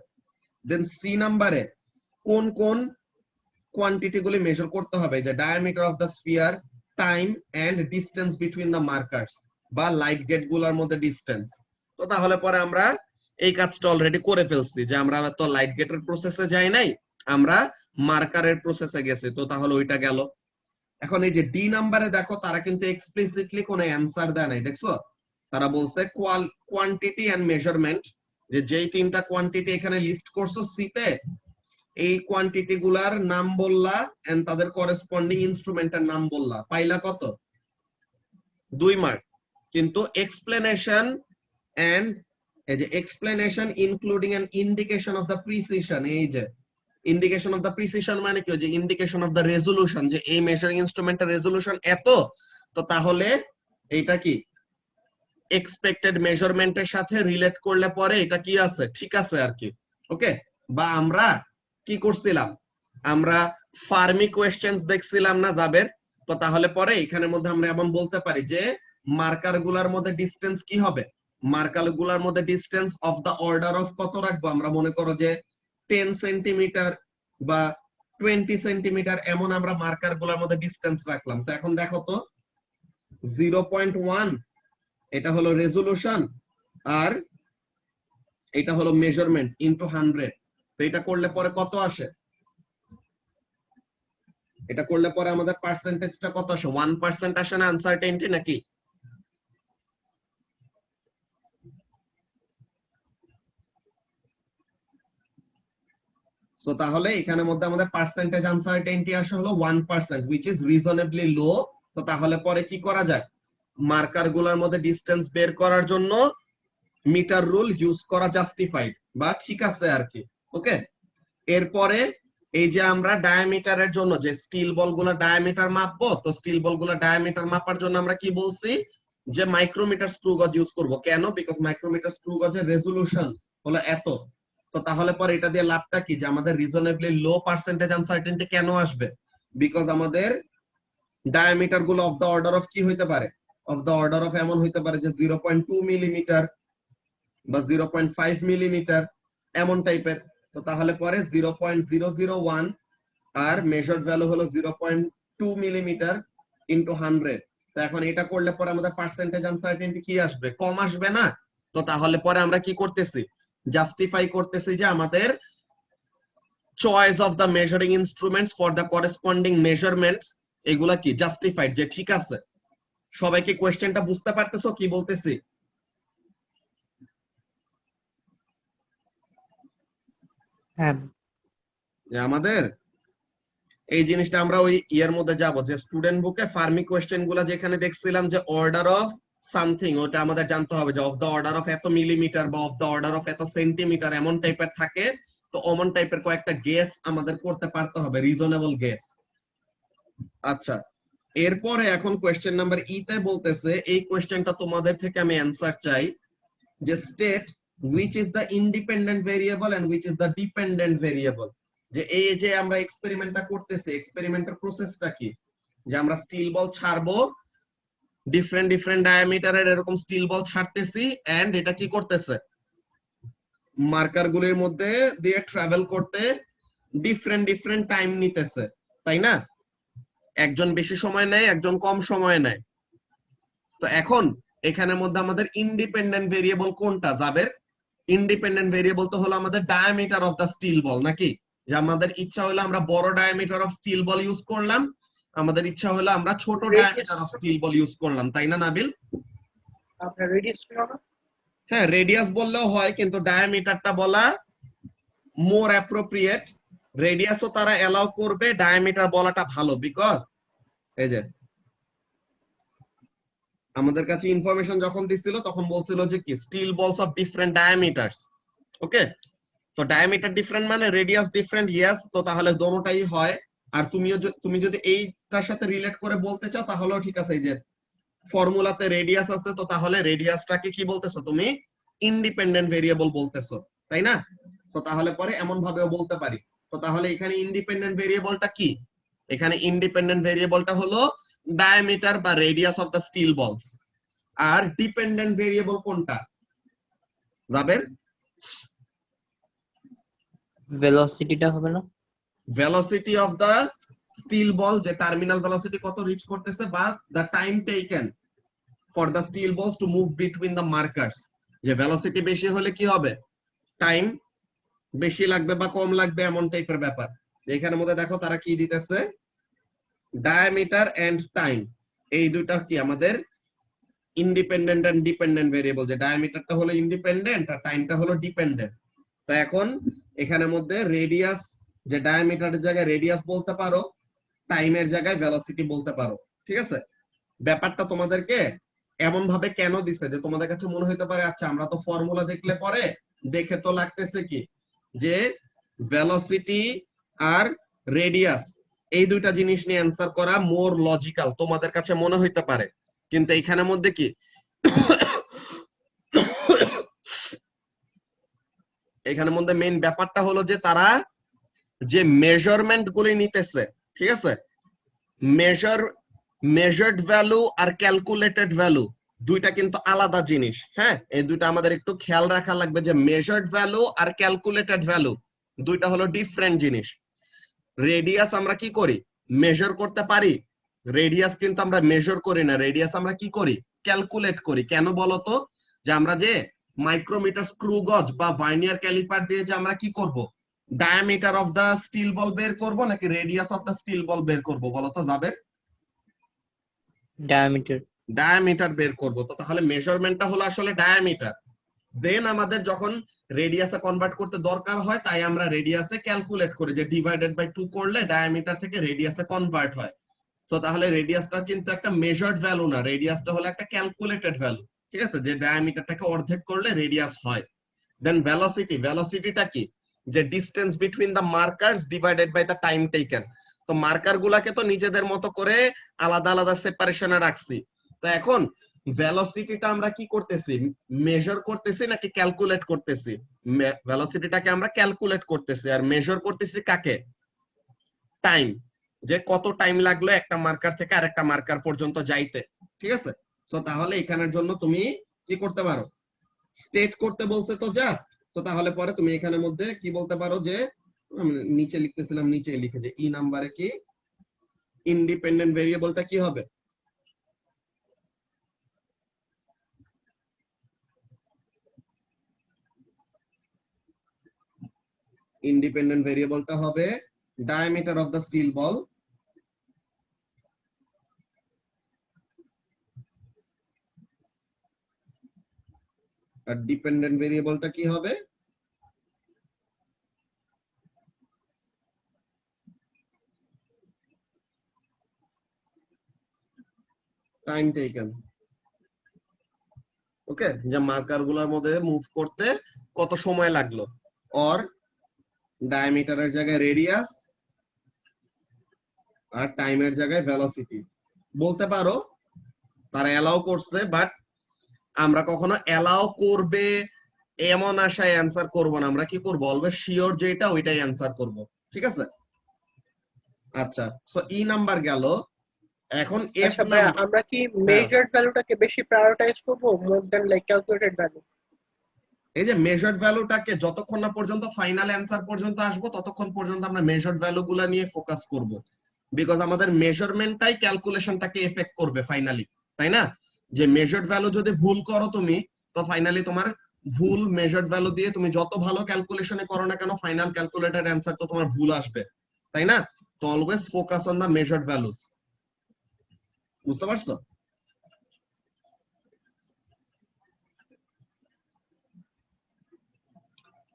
দেন সি নাম্বারে কোন কোন কোয়ান্টিটি গুলি মেজার করতে হবে যে diameter of the sphere time and distance between the markers বা লাইট গেট গুলার মধ্যে ডিসটেন্স। তো তাহলে পরে আমরা এই কাজটা অলরেডি করে ফেলছি যে আমরা তো লাইট গেটের প্রসেসে যাই নাই আমরা মার্কারের প্রসেসে গেছি। তো তাহলে ওইটা গেল। এখন এই যে ডি নাম্বারে দেখো তারা কিন্তু এক্সপ্লিসিটলি কোনো অ্যানসার দেয় নাই দেখছো তারা বলছে কোয়ান্টিটি এন্ড মেজারমেন্ট যে যেই তিনটা কোয়ান্টিটি এখানে লিস্ট করছো সি তে এই কোয়ান্টিটি গুলার নাম বললা এন্ড তাদের করেসপন্ডিং ইনস্ট্রুমেন্টের নাম বললা, পাইলা কত? 2 মার্ক। কিন্তু এক্সপ্লেনেশন এন্ড এই যে explanation including an indication of the precision, এই যে ইন্ডিকেশন অফ দ্য প্রিসিশন মানে কি, যে ইন্ডিকেশন অফ দ্য রেজোলিউশন, যে এই মেজারিং ইনস্ট্রুমেন্টের রেজোলিউশন এত, তো তাহলে এইটা কি এক্সপেক্টেড মেজারমেন্টের সাথে রিলেট করলে পরে এটা কি আছে, ঠিক আছে আর কি। ওকে, বা আমরা কি করছিলাম, আমরা ফার্মি কোয়েশ্চেন্স দেখছিলাম না যাবের, তো তাহলে পরে এখানের মধ্যে আমরা এমন বলতে পারি যে মার্কার গুলার মধ্যে ডিসটেন্স কি হবে, মার্কার গুলার মধ্যে distance of the order of কত রাখবো আমরা, মনে করো যে 10 সেন্টিমিটার বা 20 সেন্টিমিটার, এমন আমরা মার্কার গুলার মধ্যে ডিসটেন্স রাখলাম। তো এখন দেখো তো 0.1 এটা হলো রেজোলিউশন আর এটা হলো মেজারমেন্ট ইনটু 100। তো এটা করলে পরে কত আসে, এটা করলে পরে আমাদের পার্সেন্টেজটা কত আসে, 1% আসে না আনসার্টেইনটি নাকি? সো তাহলে এখানের মধ্যে আমাদের পার্সেন্টেজ আনসার্টেইনটি আসে হলো 1%, which is reasonably low। তো তাহলে পরে কি করা যায়, মার্কার গুলার মধ্যে ডিসটেন্স বের করার জন্য মিটার রুল ইউজ করা জাস্টিফাইড বা ঠিক আছে আর কি। ওকে, এরপরে এই যে আমরা ডায়ামিটারের জন্য যে স্টিল বলগুলো ডায়ামিটার মাপবো, তো স্টিল বলগুলো ডায়ামিটার মাপার জন্য আমরা কি বলছি, যে মাইক্রোমিটার স্ক্রু গজ ইউজ করব। কেন? বিকজ মাইক্রোমিটার স্ক্রু গজের রেজোলিউশন হলো এত। তো তাহলে পরে এটা দিয়ে লাভটা কি, যে আমাদের রিজনেবলি লো পার্সেন্টেজ আনসার্টেনটি কেন আসবে, বিকজ আমাদের ডায়ামিটার গুলো অফ দা অর্ডার অফ কি হইতে পারে, অফ দা অর্ডার অফ এমন হইতে পারে যে 0.2 মিলিমিটার বা 0.5 মিলিমিটার এমন টাইপের। তো তাহলে পরে 0.001 আর মেজার্ড ভ্যালু হলো 0.2 মিলিমিটার ইনটু 100। তো এখন এটা করলে পরে আমাদের পার্সেন্টেজ আনসার্টেনটি কি আসবে, কম আসবে না? তো তাহলে পরে আমরা কি করতেছি, জাস্টিফাই করতেছি যে আমাদের choice of the measuring instruments for the corresponding measurements এগুলা কি জাস্টিফাইড, যে ঠিক আছে। সবাই কি কোশ্চেনটা বুঝতে পারতেছো কি বলতেছি? হ্যাঁ, যে আমাদের এই জিনিসটা আমরা ওই ইয়ার মধ্যে যাব, যে স্টুডেন্ট বুকে ফার্মি কোশ্চেন গুলা যেখানে দেখছিলাম যে অর্ডার অফ সামথিং, ওটা আমাদের জানতে হবে যে অফ দা অর্ডার অফ এত মিলিমিটার বা অফ দা অর্ডার অফ এত সেন্টিমিটার এমন টাইপের থাকে। তো অমন টাইপের কয়েকটা গেস আমাদের করতে পারতে হবে, রিজনেবল গেস। আচ্ছা, এরপরে এখন কোশ্চেন নাম্বার ই তে বলতেছে, এই কোশ্চেনটা তোমাদের থেকে আমি অ্যানসার চাই, যে state which is the independent variable and which is the dependent variable। যে এই যে আমরা এক্সপেরিমেন্টটা করতেছি, এক্সপেরিমেন্টের প্রসেসটা কি, যে আমরা স্টিল বল ছাড়বো, ডিফারেন্ট ডিফারেন্ট ডায়ামিটারের এরকম স্টিল বল ছাড়তেছি, এন্ড এটা কি করতেছে, মার্কার গুলির মধ্যে দিয়ে ট্রাভেল করতে ডিফারেন্ট ডিফারেন্ট টাইম নিতেছে, তাই না? একজন বেশি সময় নেয়, একজন কম সময় নেয়। তো এখন এখানের মধ্যে আমাদের ইন্ডিপেন্ডেন্ট ভেরিয়েবল কোনটা যাবে? ইন্ডিপেন্ডেন্ট ভেরিয়েবল তো হলো আমাদের diameter of the steel ball, নাকি? যে আমাদের ইচ্ছা হলো আমরা বড় diameter of steel ball use করলাম, আমাদের ইচ্ছা হলো আমরা ছোট diameter of steel ball use করলাম, তাই না নাবিল? আপনার রেডিয়াস ছিল না? হ্যাঁ, রেডিয়াস বললেও হয়, কিন্তু ডায়ামিটারটা বলা মোর অ্যাপ্রোপ্রিয়েট। রেডিয়াসও তারা এলাও করবে, ডায়ামিটার বলাটা ভালো, বিকজ এই যে আমাদের কাছে ইনফরমেশন যখন দিছিল তখন বলছিল যে কি স্টিল বলস অফ ডিফারেন্ট ডায়ামিটারস। ওকে, তো ডায়ামিটার ডিফারেন্ট মানে রেডিয়াস ডিফারেন্ট, ইয়েস। তো তাহলে দোনোটাই হয়। আর তুমি যদি এইটার সাথে রিলেট করে বলতে চাও তাহলেও ঠিক আছে, এই যে ফর্মুলাতে রেডিয়াস আছে, তো তাহলে রেডিয়াসটাকে কি বলতেছো তুমি, ইন্ডিপেন্ডেন্ট ভেরিয়েবল বলতেছো, তাই না? তো তাহলে পরে এমন ভাবেও বলতে পারি। তো তাহলে এখানে ইন্ডিপেন্ডেন্ট ভেরিয়েবলটা কি, এখানে ইন্ডিপেন্ডেন্ট ভেরিয়েবলটা হলো ডায়ামিটার বা রেডিয়াস অফ দ্য স্টিল বলস। আর ডিপেন্ডেন্ট ভেরিয়েবল কোনটা যাবের? ভেলোসিটিটা হবে না? Velocity of the steel ball, যে টার্মিনাল ভেলোসিটি কত রিচ করতেছে, বা the time taken for the steel balls to move between the markers. যে ভেলোসিটি বেশি হলে কি হবে, টাইম বেশি লাগবে বা কম লাগবে, এমন টাইপের ব্যাপার। এখানের মধ্যে দেখো তারা কি দিতেছে, ডায়ামিটার এন্ড টাইম, এই দুইটা কি আমাদের ইন্ডিপেন্ডেন্ট এন্ড ডিপেন্ডেন্ট ভেরিয়েবল। যে ডায়ামিটারটা হলো ইন্ডিপেন্ডেন্ট আর টাইমটা হলো ডিপেন্ডেন্ট। তো এখন এখানের মধ্যে রেডিয়াস যে ডায়ামিটারের জায়গায় রেডিয়াস বলতে পারো, টাইমের জায়গায় ভেলোসিটি বলতে পারো। ঠিক আছে, ব্যাপারটা তোমাদেরকে এমন ভাবে কেন দিছে যে তোমাদের কাছে মনে হইতে পারে আচ্ছা আমরা তো ফর্মুলা দেখলে পরে দেখে তো লাগতেছে কি যে ভেলোসিটি আর রেডিয়াস এই দুইটা জিনিস নিয়ে অ্যান্সার করা মোর লজিক্যাল তোমাদের কাছে মনে হইতে পারে, কিন্তু এইখানের মধ্যে কি এখানের মধ্যে মেইন ব্যাপারটা হলো যে তারা যে মেজারমেন্ট গুলি নিতেছে, ঠিক আছে, মেজার্ড ভ্যালু আর ক্যালকুলেটেড ভ্যালু দুইটা কিন্তু আলাদা জিনিস। হ্যাঁ, এই দুইটা আমাদের একটু খেয়াল রাখা লাগবে যে মেজার্ড ভ্যালু আর ক্যালকুলেটেড ভ্যালু দুইটা হলো ডিফারেন্ট জিনিস। রেডিয়াস আমরা কি করি, মেজার করতে পারি, রেডিয়াস কিন্তু আমরা মেজার করি না, রেডিয়াস আমরা কি করি, ক্যালকুলেট করি। কেন বলতো, যে আমরা যে মাইক্রোমিটার স্ক্রু গজ বা ভার্নিয়ার ক্যালিপার দিয়ে যে আমরা কি করব, diameter of the steel ball বের করব নাকি radius of the steel ball বের করব বলতো যাবে, diameter. ডায়ামিটার বের করব। তো তাহলে মেজারমেন্টটা হলো আসলে ডায়ামিটার, দেন আমাদের যখন রেডিয়াসে কনভার্ট করতে দরকার হয় তাই আমরা রেডিয়াসে ক্যালকুলেট করি যে ডিভাইডেড বাই 2 করলে ডায়ামিটার থেকে রেডিয়াসে কনভার্ট হয়। তো তাহলে রেডিয়াসটা কিন্তু একটা মেজার্ড ভ্যালু না, রেডিয়াসটা হলো একটা ক্যালকুলেটেড ভ্যালু। ঠিক আছে, যে ডায়ামিটারটাকে অর্ধেক করলে রেডিয়াস হয়। দেন ভেলোসিটি, ভেলোসিটিটা কি, যে distance between the markers divided by the time taken. তো মার্কার গুলাকে তো নিজেদের মতো করে আলাদা আলাদা সেপারেশনে রাখছি। তো এখন ভেলোসিটিটা আমরা কি করতেছি, মেজার করতেছি নাকি ক্যালকুলেট করতেছি? ভেলোসিটিটাকে আমরা ক্যালকুলেট করতেছি, আর মেজার করতেছি কাকে, টাইম, যে কত টাইম লাগলো একটা মার্কার থেকে আরেকটা মার্কার পর্যন্ত যাইতে। ঠিক আছে, তো তাহলে এখানের জন্য তুমি কি করতে পারো, স্টেট করতে বলছে তো জাস্ট, তো তাহলে পরে তুমি এখানের মধ্যে কি বলতে পারো যে নিচে লিখতেছিলাম, নিচে লিখে যে ই নাম্বারে কি ইন্ডিপেন্ডেন্ট ভেরিয়েবলটা কি হবে, ইন্ডিপেন্ডেন্ট ভেরিয়েবলটা হবে diameter of the steel ball আর ডিপেন্ডেন্ট ভেরিয়েবলটা কি হবে, টাইম টেকেন। ওকে, যে মার্কার গুলোর মধ্যে মুভ করতে কত সময় লাগলো, অর ডায়ামিটারের জায়গায় রেডিয়াস আর টাইমের জায়গায় ভেলোসিটি বলতে পারো। তারা অ্যালাউ করছে, বাট আমরা কখনো অ্যালাউ করবে এমন আশায় অ্যান্সার করব না, আমরা কি করব, অলওয়েজ শিওর যেটা ওইটাই অ্যান্সার করব। ঠিক আছে, আচ্ছা, সো ই নাম্বার গেল। এখন এফ আচ্ছা ভাইয়া, আমরা কি মেজার্ড ভ্যালুটাকে বেশি প্রায়োরিটাইজ করব more than like calculated value? এই যে মেজার্ড ভ্যালুটাকে যতক্ষণ না পর্যন্ত ফাইনাল অ্যান্সার পর্যন্ত আসবো ততক্ষণ পর্যন্ত আমরা মেজার্ড ভ্যালু গুলা নিয়ে ফোকাস করব, বিকজ আমাদের মেজারমেন্টটাই ক্যালকুলেশনটাকে এফেক্ট করবে ফাইনালি, তাই না? যে মেজার্ড ভ্যালু যদি ভুল করো তুমি, তো ফাইনালি তোমার ভুল মেজার্ড ভ্যালু দিয়ে তুমি যত ভালো ক্যালকুলেশনে করো না কেন, ফাইনাল ক্যালকুলেটেড অ্যান্সার তো তোমার ভুল আসবে, তাই না? তো always focus on the measured values. বুঝতে পারছো?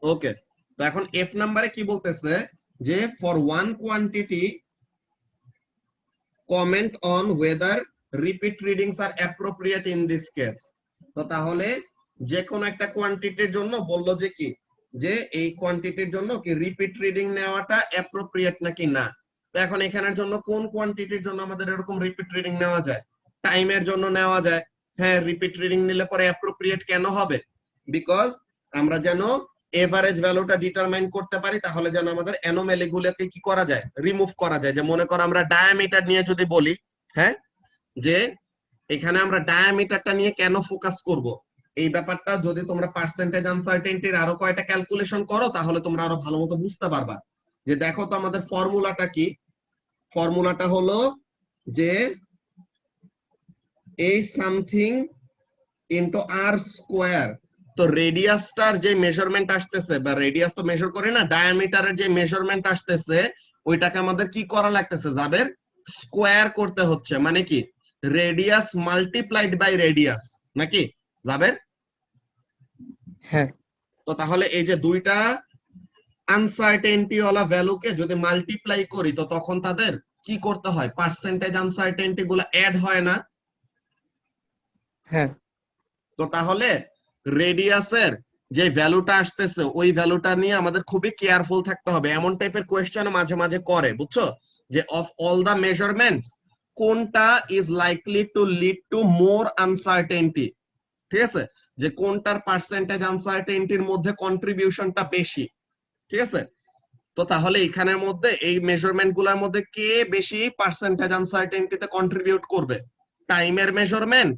ওকে, তো এখন এফ নাম্বারে কি বলতেছে যে for one quantity comment on whether repeat readings are appropriate in this case. তো তাহলে যে কোন একটা কোয়ান্টিটির জন্য বললো যে কি, যে এই কোয়ান্টিটির জন্য কি রিপিট রিডিং নেওয়াটা অ্যাপ্রোপ্রিয়েট নাকি না। তো এখন এখানের জন্য কোন কোয়ান্টিটির জন্য আমাদের এরকম রিপিট রিডিং নেওয়া যায়, টাইমের জন্য নেওয়া যায়। হ্যাঁ, রিপিট রিডিং নিলে পরে অ্যাপ্রোপ্রিয়েট কেন হবে, বিকজ আমরা যেন এভারেজ ভ্যালুটা ডিটারমাইন করতে পারি, তাহলে যেন আমাদের অ্যানোমালি গুলোকে কি করা যায়, রিমুভ করা যায়। যে মনে করো আমরা ডায়ামিটার নিয়ে যদি বলি, হ্যাঁ, যে এখানে আমরা ডায়ামিটারটা নিয়ে কেন ফোকাস করব, এই ব্যাপারটা যদি তোমরা পার্সেন্টেজ আনসার্টেনটির আরো কয়টা ক্যালকুলেশন করো তাহলে তোমরা আরো ভালো মতো বুঝতে পারবা। যে দেখো তো আমাদের ফর্মুলাটা কি, ফর্মুলাটা হলো যে এই সামথিং ইনটু আর স্কোয়ার। তো রেডিয়াসটার যে মেজারমেন্ট আসতেছে, বা রেডিয়াস তো মেজার করে না, ডায়ামিটারের যে মেজারমেন্ট আসতেছে ওইটাকে আমাদের কি করা লাগতেছে, যাবের স্কোয়ার করতে হচ্ছে। মানে কি, রেডিয়াস মাল্টিপ্লাইড বাই রেডিয়াস, নাকি যাবের? হ্যাঁ। তো তাহলে এই যে দুইটা আনসার্টেনটি ওয়ালা ভ্যালুকে যদি মাল্টিপ্লাই করি তো তখন তাদের কি করতে হয়, পার্সেন্টেজ আনসার্টেনটি গুলো অ্যাড হয় না? হ্যাঁ তো তাহলে রেডিয়াসের যে ভ্যালুটা আসতেছে ওই ভ্যালুটা নিয়ে আমাদের খুবই কেয়ারফুল থাকতে হবে। এমন টাইপের কোয়েশ্চেন মাঝে মাঝে করে, বুঝছো, যে অফ অল দা মেজারমেন্টস কোনটা is likely to lead to more uncertainty, ঠিক আছে, যে কোনটার পার্সেন্টেজ আনসার্টেনটির মধ্যে কন্ট্রিবিউশনটা বেশি, ঠিক আছে। তো তাহলে এখানের মধ্যে এই মেজারমেন্ট গুলার মধ্যে কে বেশি পার্সেন্টেজ আনসার্টেনটিতে কন্ট্রিবিউট করবে? টাইমের মেজারমেন্ট,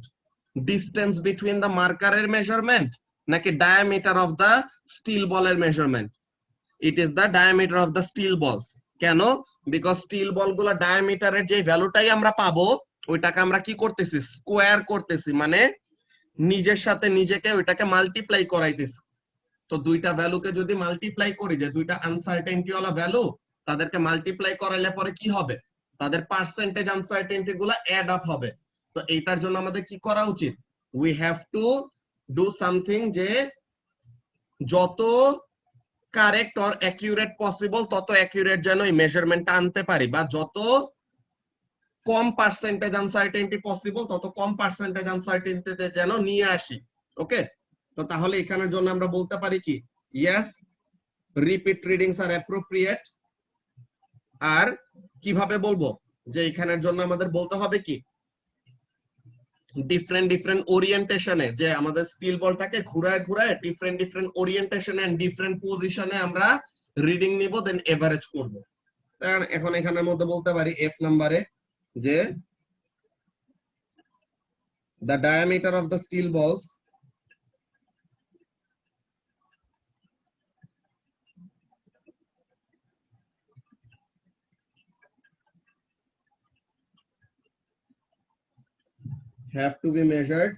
ডিস্টেন্স বিটুইন দ্য মার্কারের মেজারমেন্ট, নাকি ডায়ামিটার অফ দ্য স্টিল বলের measurement? It is the diameter of the steel balls. কেন? বিকজ স্টিল বল গুলা ডায়ামিটারের যে ভ্যালুটাই আমরা পাবো ওইটাকে আমরা কি করতেছি, স্কোয়ার করতেছি, মানে নিজের সাথে নিজেকে ওইটাকে মাল্টিপ্লাই করাইতেছি। তো দুইটা ভ্যালুকে যদি মাল্টিপ্লাই করি, যে দুইটা আনসার্টেনটি ওয়ালা ভ্যালু, তাদেরকে মাল্টিপ্লাই করাইলে পরে কি হবে, তাদের পার্সেন্টেজ আনসার্টেনটি গুলা অ্যাড আপ হবে। তো এইটার জন্য আমাদের কি করা উচিত, we have to do something, যে যত কারেক্ট অর অ্যাকিউরেট পসিবল তত অ্যাকিউরেট যেন এই মেজারমেন্টটা আনতে পারি, বা যত কম পার্সেন্টেজ আনসার্টেনটি পসিবল তত কম পার্সেন্টেজ আনসার্টেনটিতে যেন নিয়ে আসি। ওকে, তো তাহলে এখানের জন্য আমরা বলতে পারি কি, yes repeat readings are appropriate. আর কিভাবে বলবো, যে এখানের জন্য আমাদের বলতে হবে কি, ডিফারেন্ট ডিফারেন্ট ওরিয়েন্টেশনে, যে আমাদের স্টিল বলটাকে ঘুরায় ঘুরায় ডিফারেন্ট ডিফারেন্ট ওরিয়েন্টেশনে এন্ড ডিফারেন্ট পজিশনে আমরা রিডিং নিব, দেন এভারেজ করব। এখন এখানের মধ্যে বলতে পারি এফ নাম্বারে, যে the diameter of the steel balls have to be measured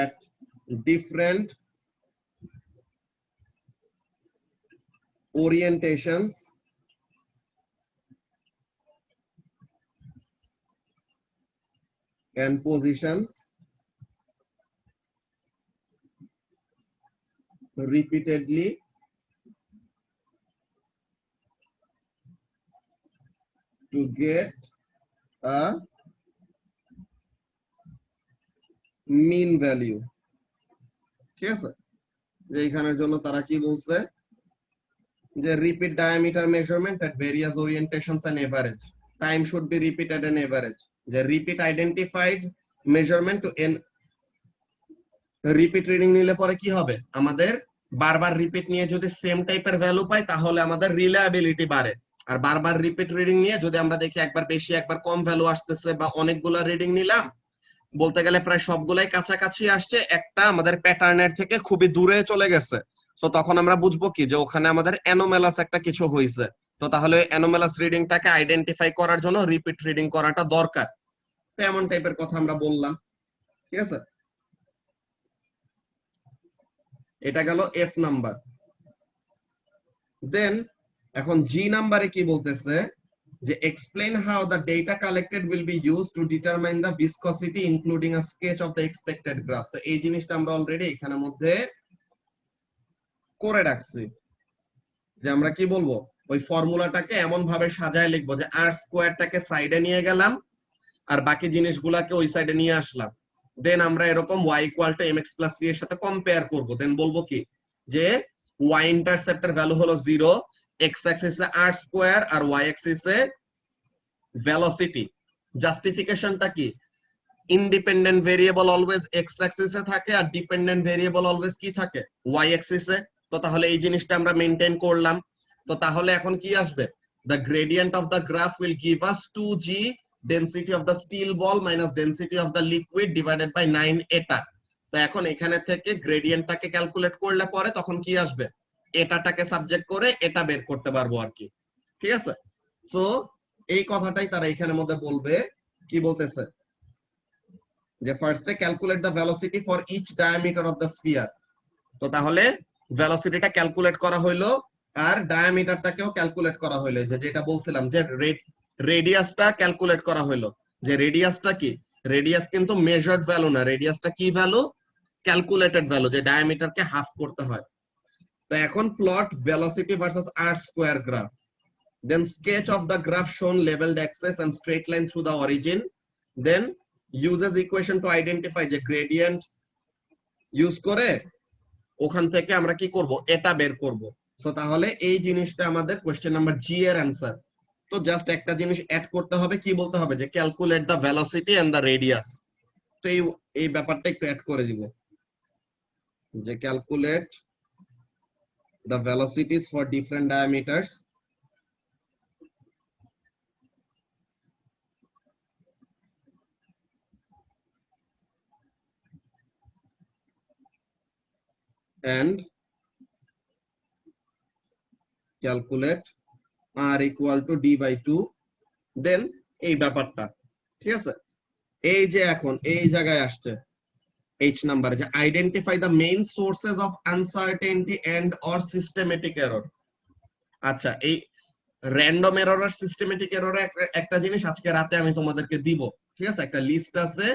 at different orientations and positions repeatedly to get a mean value। ঠিক আছে, যে এখানের জন্য তারা কি বলছে, যে repeat diameter measurement at various orientations and average, time should be repeated and average, যে repeat identified measurement to n repeat reading নিলে পরে কি হবে, আমাদের বারবার রিপিট নিয়ে যদি সেম টাইপের ভ্যালু পাই তাহলে আমাদের রিলায়েবিলিটি বাড়ে। আর বারবার রিপিট রিডিং নিয়ে যদি আমরা দেখি একবার বেশি একবার কম ভ্যালু আসতেছে, বা অনেকগুলা রিডিং নিলাম, বলতে গেলে প্রায় সবগুলাই কাছাকাছি আসছে, একটা আমাদের প্যাটার্নের থেকে খুবই দূরে চলে গেছে, তো তখন আমরা বুঝবো কি, যে ওখানে আমাদের অ্যানোমালাস একটা কিছু হয়েছে। তো তাহলে অ্যানোমালাস রিডিংটাকে আইডেন্টিফাই করার জন্য রিপিট রিডিং করাটা দরকার। তো এমন টাইপের কথা আমরা বললাম, ঠিক আছে। এটা গেল এফ নাম্বার। দেন এখন জি নাম্বারে কি বলতেছে, যে explain how the data collected will be used to determine the viscosity including a sketch of the expected graph. তো এই জিনিসটা আমরা অলরেডি এখানের মধ্যে করে রাখছি, যে আমরা কি বলবো, ওই ফর্মুলাটাকে এমন ভাবে সাজায় লিখবো, যে আর স্কোয়ারটাকে সাইডে নিয়ে গেলাম আর বাকি জিনিসগুলাকে ওই সাইডে নিয়ে আসলাম। দেন আমরা এরকম y equal to mx plus c এর সাথে কম্পেয়ার করব। দেন বলবো কি, যে y ইন্টারসেপ্টের ভ্যালু হলো 0, x অ্যাক্সিসে r স্কয়ার আর y অ্যাক্সিসে ভেলোসিটি। জাস্টিফিকেশনটা কি, ইন্ডিপেন্ডেন্ট ভেরিয়েবল অলওয়েজ x অ্যাক্সিসে থাকে আর ডিপেন্ডেন্ট ভেরিয়েবল অলওয়েজ কি থাকে, y অ্যাক্সিসে। তো তাহলে এই জিনিসটা আমরা মেইনটেইন করলাম। তো তাহলে এখন কি আসবে, the gradient of the graph will give us 2g density of the steel ball minus density of the liquid divided by 9 eta। তো এখন এখানে থেকে গ্রেডিয়েন্টটাকে ক্যালকুলেট করলে পরে তখন কি আসবে, এটাটাকে সাবজেক্ট করে এটা বের করতে পারবো আর কি, ঠিক আছে। সো এই কথাটাই তারা এখানের মধ্যে বলবে, কি বলতেছে, যে ফার্স্টে calculate the velocity for each diameter of the sphere. তো তাহলে ভেলোসিটিটা ক্যালকুলেট করা হইলো আর ডায়ামিটারটাকেও ক্যালকুলেট করা হইলো, যে যেটা বলছিলাম, যে রেডিয়াসটা ক্যালকুলেট করা হইলো। যে রেডিয়াসটা কি, রেডিয়াস কিন্তু মেজার্ড ভ্যালু না, রেডিয়াসটা কি ভ্যালু? ক্যালকুলেটেড ভ্যালু, যে ডায়ামিটারকে হাফ করতে হয়। তো এখন plot velocity versus r square graph, then sketch of the graph shown labelled axes and straight line through the origin, then uses equation to identify যে gradient use করে ওখান থেকে আমরা কি করব, এটা বের করব। সো তাহলে এই জিনিসটা আমাদের কোশ্চেন নাম্বার জি এর অ্যান্সার। তো জাস্ট একটা জিনিস অ্যাড করতে হবে, কি বলতে হবে, যে calculate the velocity and the radius. তো এই ব্যাপারটা একটু অ্যাড করে দিব, যে calculate the velocities for different diameters and calculate r equal to d by 2, then এই ব্যাপারটা, ঠিক আছে। এই যে এখন এই জায়গায় আসছে H নাম্বার, যে identify the main sources of uncertainty and or systematic error. আচ্ছা, এই র্যান্ডম এরর আর সিস্টেমেটিক এরর একটা জিনিস আজকে রাতে আমি তোমাদেরকে দিব, ঠিক আছে। একটা লিস্ট আছে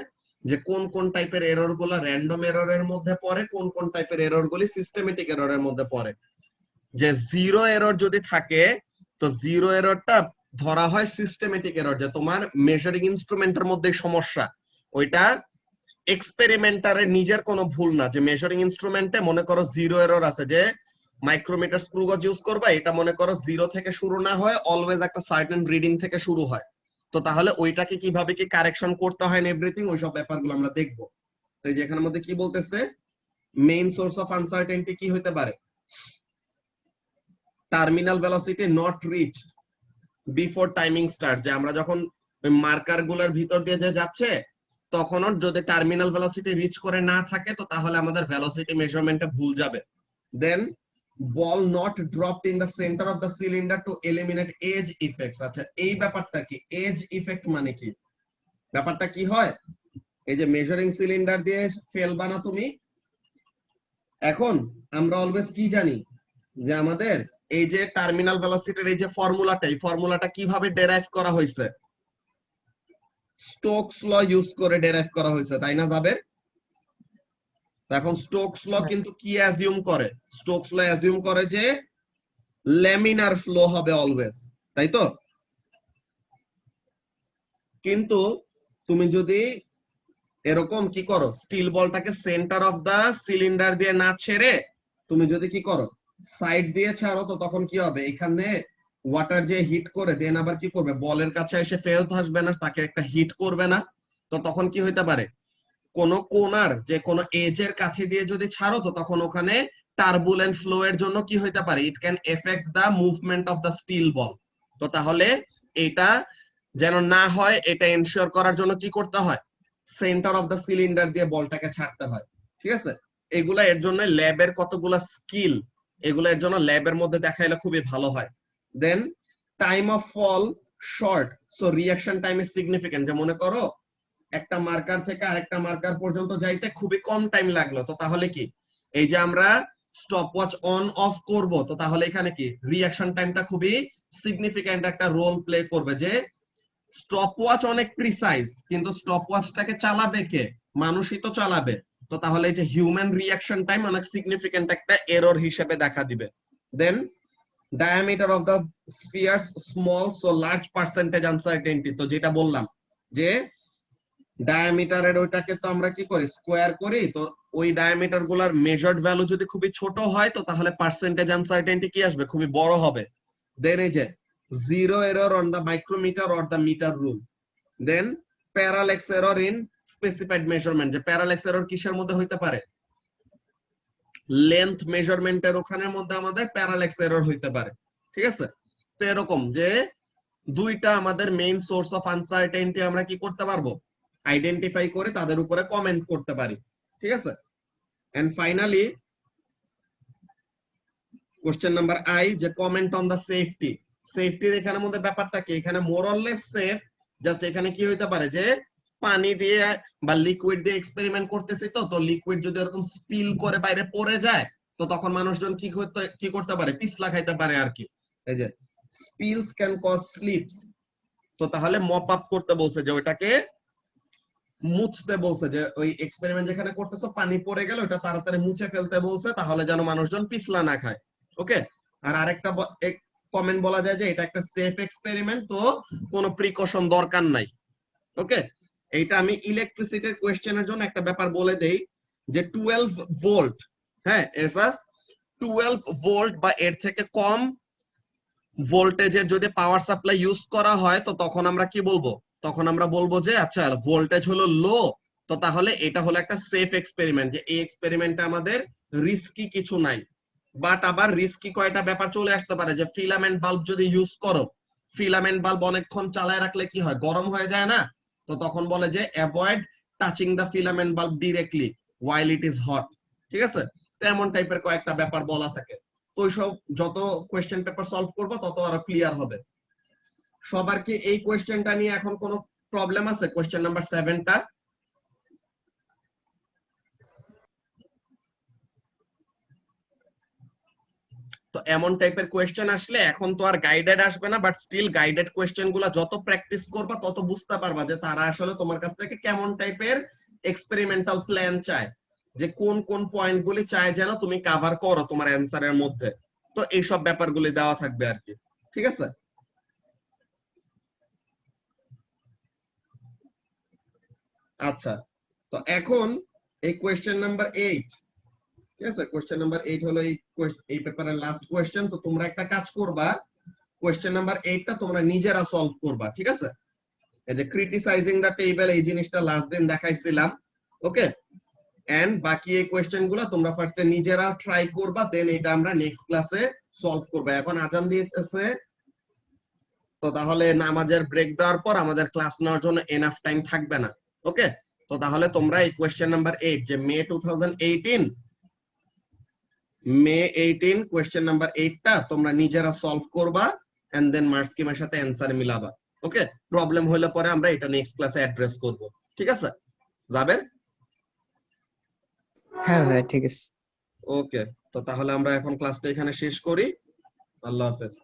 যে কোন কোন টাইপের এরর গুলো র্যান্ডম এররের মধ্যে পড়ে, কোন কোন টাইপের এরর গুলি সিস্টেমেটিক এররের মধ্যে পড়ে। যে জিরো এরর যদি থাকে, তো জিরো এররটা ধরা হয় সিস্টেমেটিক এরর, যে তোমার মেজারিং ইনস্ট্রুমেন্টের মধ্যে সমস্যা, ওইটা এক্সপেরিমেন্টারের নিজের কোনো ভুল না। যে মেজারিং ইনস্ট্রুমেন্টে মনে করো জিরো এরর আছে, যে মাইক্রোমিটার স্ক্রু গজ ইউজ করবা, এটা মনে করো জিরো থেকে শুরু না হয়, অলওয়েজ একটা সার্টেন রিডিং থেকে শুরু হয়। তো তাহলে ওইটাকে কিভাবে কি কারেকশন করতে হয় এভরিথিং, ওইসব ব্যাপারগুলো আমরা দেখবো। তো এই যে এখানের মধ্যে কি বলতেছে, মেইন সোর্স অফ আনসার্টেনটি কি হতে পারে, terminal velocity not reached before timing start, যে আমরা যখন ওই মার্কার গুলোর ভিতর দিয়ে যে যাচ্ছে তখনও যদি টার্মিনাল ভেলোসিটি রিচ করে না থাকে, তো তাহলে আমাদের ভেলোসিটি মেজারমেন্টে ভুল যাবে। Then ball not dropped in the centre of the cylinder to eliminate edge effects. আচ্ছা, এই ব্যাপারটা কি, এজ ইফেক্ট মানে কি? ব্যাপারটা কি হয়, এই যে মেজারিং সিলিন্ডার দিয়ে ফেলবা না তুমি, এখন আমরা অলওয়েজ কি জানি, যে আমাদের এই যে টার্মিনাল ভেলোসিটির এই যে ফর্মুলাটা, এই ফর্মুলাটা কিভাবে ডেরাইভ করা হয়েছে, স্টোকস ল ইউজ করে ডেরাইভ করা হয়েছে, তাই না যাবে? এখন স্টোকস ল কিন্তু কি অ্যাজিউম করে, স্টোকস ল অ্যাজিউম করে যে ল্যামিনার ফ্লো হবে অলওয়েজ, তাই তো? কিন্তু তুমি যদি এরকম কি করো, স্টিল বলটাকে সেন্টার অফ দা সিলিন্ডার দিয়ে না ছেড়ে তুমি যদি কি করো, সাইড দিয়ে ছাড়ো, তো তখন কি হবে, এখানে ওয়াটার যে হিট করে দেন আবার কি করবে, বলের কাছে এসে ফেরত আসবে না, তাকে একটা হিট করবে না। তো তখন কি হইতে পারে, কোন কোনার যে কোন এজের কাছে দিয়ে যদি ছাড়ো, তো তখন ওখানে টার্বুলেন্ট ফ্লো এর জন্য কি হইতে পারে, it can affect the movement of the steel ball. তো তাহলে এটা যেন না হয়, এটা এনশিওর করার জন্য কি করতে হয়, সেন্টার অফ দা সিলিন্ডার দিয়ে বলটাকে ছাড়তে হয়, ঠিক আছে। এগুলা এর জন্য ল্যাবের কতগুলা স্কিল, এগুলা এর জন্য ল্যাবের মধ্যে দেখাইলে খুবই ভালো হয়। Then time of fall short, so reaction time is significant, যে মনে করো একটা মার্কার থেকে আরেকটা মার্কার পর্যন্ত যাইতে খুবই কম টাইম লাগলো, তো তাহলে কি, এই যে আমরা স্টপওয়াচ অন অফ করব, তো তাহলে এখানে কি রিঅ্যাকশন টাইমটা খুবই সিগনিফিকেন্ট একটা রোল প্লে করবে। যে স্টপওয়াচ অনেক প্রিসাইজ, কিন্তু স্টপওয়াচটাকে চালাবে কে, মানুষই তো চালাবে। তো তাহলে এই যে হিউম্যান রিঅ্যাকশন টাইম অনেক সিগনিফিকেন্ট একটা এরর হিসেবে দেখা দিবে। দেন diameter of the spheres small, so large percentage uncertainty, তো যেটা বললাম যে ডায়ামিটারের ওইটাকে তো আমরা কি করি, স্কোয়ার করি, তো ওই ডায়ামিটার গুলার মেজার্ড ভ্যালু যদি খুবই ছোট হয়, তো তাহলে পার্সেন্টেজ আনসার্টেনটি কি আসবে, খুবই বড় হবে। দেন এই যে zero error on the micrometer or the metre rule. Then parallax error in specified measurement, যে প্যারাল্যাক্স এরর কিসের মধ্যে হইতে পারে, লেন্থ মেজারমেন্টের ওখানের মধ্যে আমাদের প্যারাল্যাক্স এরর হইতে পারে, ঠিক আছে। তো এরকম যে দুইটা আমাদের মেইন সোর্স অফ আনসার্টেনটি আমরা কি করতে পারবো, আইডেন্টিফাই করে তাদের উপরে কমেন্ট করতে পারি, ঠিক আছে। And finally question number I, যে কমেন্ট অন দা সেফটি। সেফটির এখানের মধ্যে ব্যাপারটা কি, এখানে more or less safe, just এখানে কি হইতে পারে, যে পানি দিয়ে বা লিকুইড দিয়ে এক্সপেরিমেন্ট করতেছি, তো লিকুইড যদি এরকম স্পিল করে বাইরে পড়ে যায়, তো তখন মানুষজন কি করতে পারে, পিছলা খাইতে পারে আর কি। এই যে স্পিলস ক্যান কজ স্লিপস, তো তাহলে মপ আপ করতে বলছে, যে ওইটাকে মুছতে বলছে, যে ওই এক্সপেরিমেন্ট যেখানে করতেছো পানি পড়ে গেল ওটা তাড়াতাড়ি মুছে ফেলতে বলছে, তাহলে যেন মানুষজন পিছলা না খায়। ওকে, আর আরেকটা কমেন্ট বলা যায় যে এটা একটা সেফ এক্সপেরিমেন্ট, তো কোনো প্রিকশন দরকার নাই। ওকে, এইটা আমি ইলেকট্রিসিটির কোয়েশ্চেনের জন্য একটা ব্যাপার বলে দেই, যে 12 ভোল্ট, হ্যাঁ এসাস 12 ভোল্ট বা এর থেকে কম ভোল্টেজের যদি পাওয়ার সাপ্লাই ইউজ করা হয়, তো তখন আমরা কি বলবো? তখন আমরা বলবো যে আচ্ছা ভোল্টেজ হলো লো, তো তাহলে এটা হলো একটা সেফ এক্সপেরিমেন্ট, যে এই এক্সপেরিমেন্টে আমাদের রিস্কি কিছু নাই। বাট আবার রিস্কি কয়টা ব্যাপার চলে আসতে পারে, যে ফিলামেন্ট বাল্ব যদি ইউজ করো, ফিলামেন্ট বাল্ব অনেকক্ষণ চালায় রাখলে কি হয়, গরম হয়ে যায় না? তো তখন বলে যে avoid touching the filament bulb directly while it is hot। ঠিক আছে, তো এমন টাইপের কয়েকটা ব্যাপার বলা থাকে। তো ওইসব যত কোয়েশ্চেন পেপার সলভ করবো তত আরো ক্লিয়ার হবে। সবার কি এই কোয়েশ্চেনটা নিয়ে এখন কোনো প্রবলেম আছে? কোয়েশ্চেন নাম্বার 7টা। তো এমন টাইপের কোয়েশ্চেন আসলে এখন তো আর গাইডেড আসবে না, বাট স্টিল গাইডেড কোয়েশ্চেন গুলা যত প্র্যাকটিস করবা তত বুঝতে পারবা যে তারা আসলে তোমার কাছ থেকে কেমন টাইপের এক্সপেরিমেন্টাল প্ল্যান চায়, যে কোন কোন পয়েন্ট গুলি চায় যেন তুমি কভার করো তোমার অ্যানসারের মধ্যে। তো এইসব ব্যাপারগুলি দেওয়া থাকবে আর কি। ঠিক আছে, আচ্ছা। তো এখন এই কোয়েশ্চেন নাম্বার 8, ঠিক আছে, কোয়েশ্চেন নাম্বার 8 হলো এই পেপারের লাস্ট কোয়েশ্চেন। তো তোমরা একটা কাজ করবা, কোয়েশ্চেন নাম্বার 8টা তোমরা নিজেরা সলভ করবা। ঠিক আছে, এই যে ক্রিটিসাইজিং দা টেবিল, এই জিনিসটা লাস্ট দিন দেখাইছিলাম। ওকে, এন্ড বাকি এই কোয়েশ্চেন গুলো তোমরা ফার্স্টে নিজেরা ট্রাই করবা, দেন এটা আমরা নেক্সট ক্লাসে সলভ করব। এখন আজান দিতেছে, তো তাহলে নামাজের ব্রেক দেওয়ার পর আমাদের ক্লাস নেওয়ার জন্য এনাফ টাইম থাকবে না। ওকে, তো তাহলে তোমরা এই কোয়েশ্চেন নাম্বার 8, যে মে 18 কোয়েশ্চেন নাম্বার 8টা তোমরা নিজেরা সলভ করবা, এন্ড দেন মার্কস স্কিমের সাথে অ্যানসার মিলাবা। ওকে, প্রবলেম হলে পরে আমরা এটা নেক্সট ক্লাসে অ্যাড্রেস করব। ঠিক আছে জাবের? হ্যাঁ ভাই ঠিক আছে। ওকে, তো তাহলে আমরা এখন ক্লাসটা এখানে শেষ করি। আল্লাহ হাফেজ।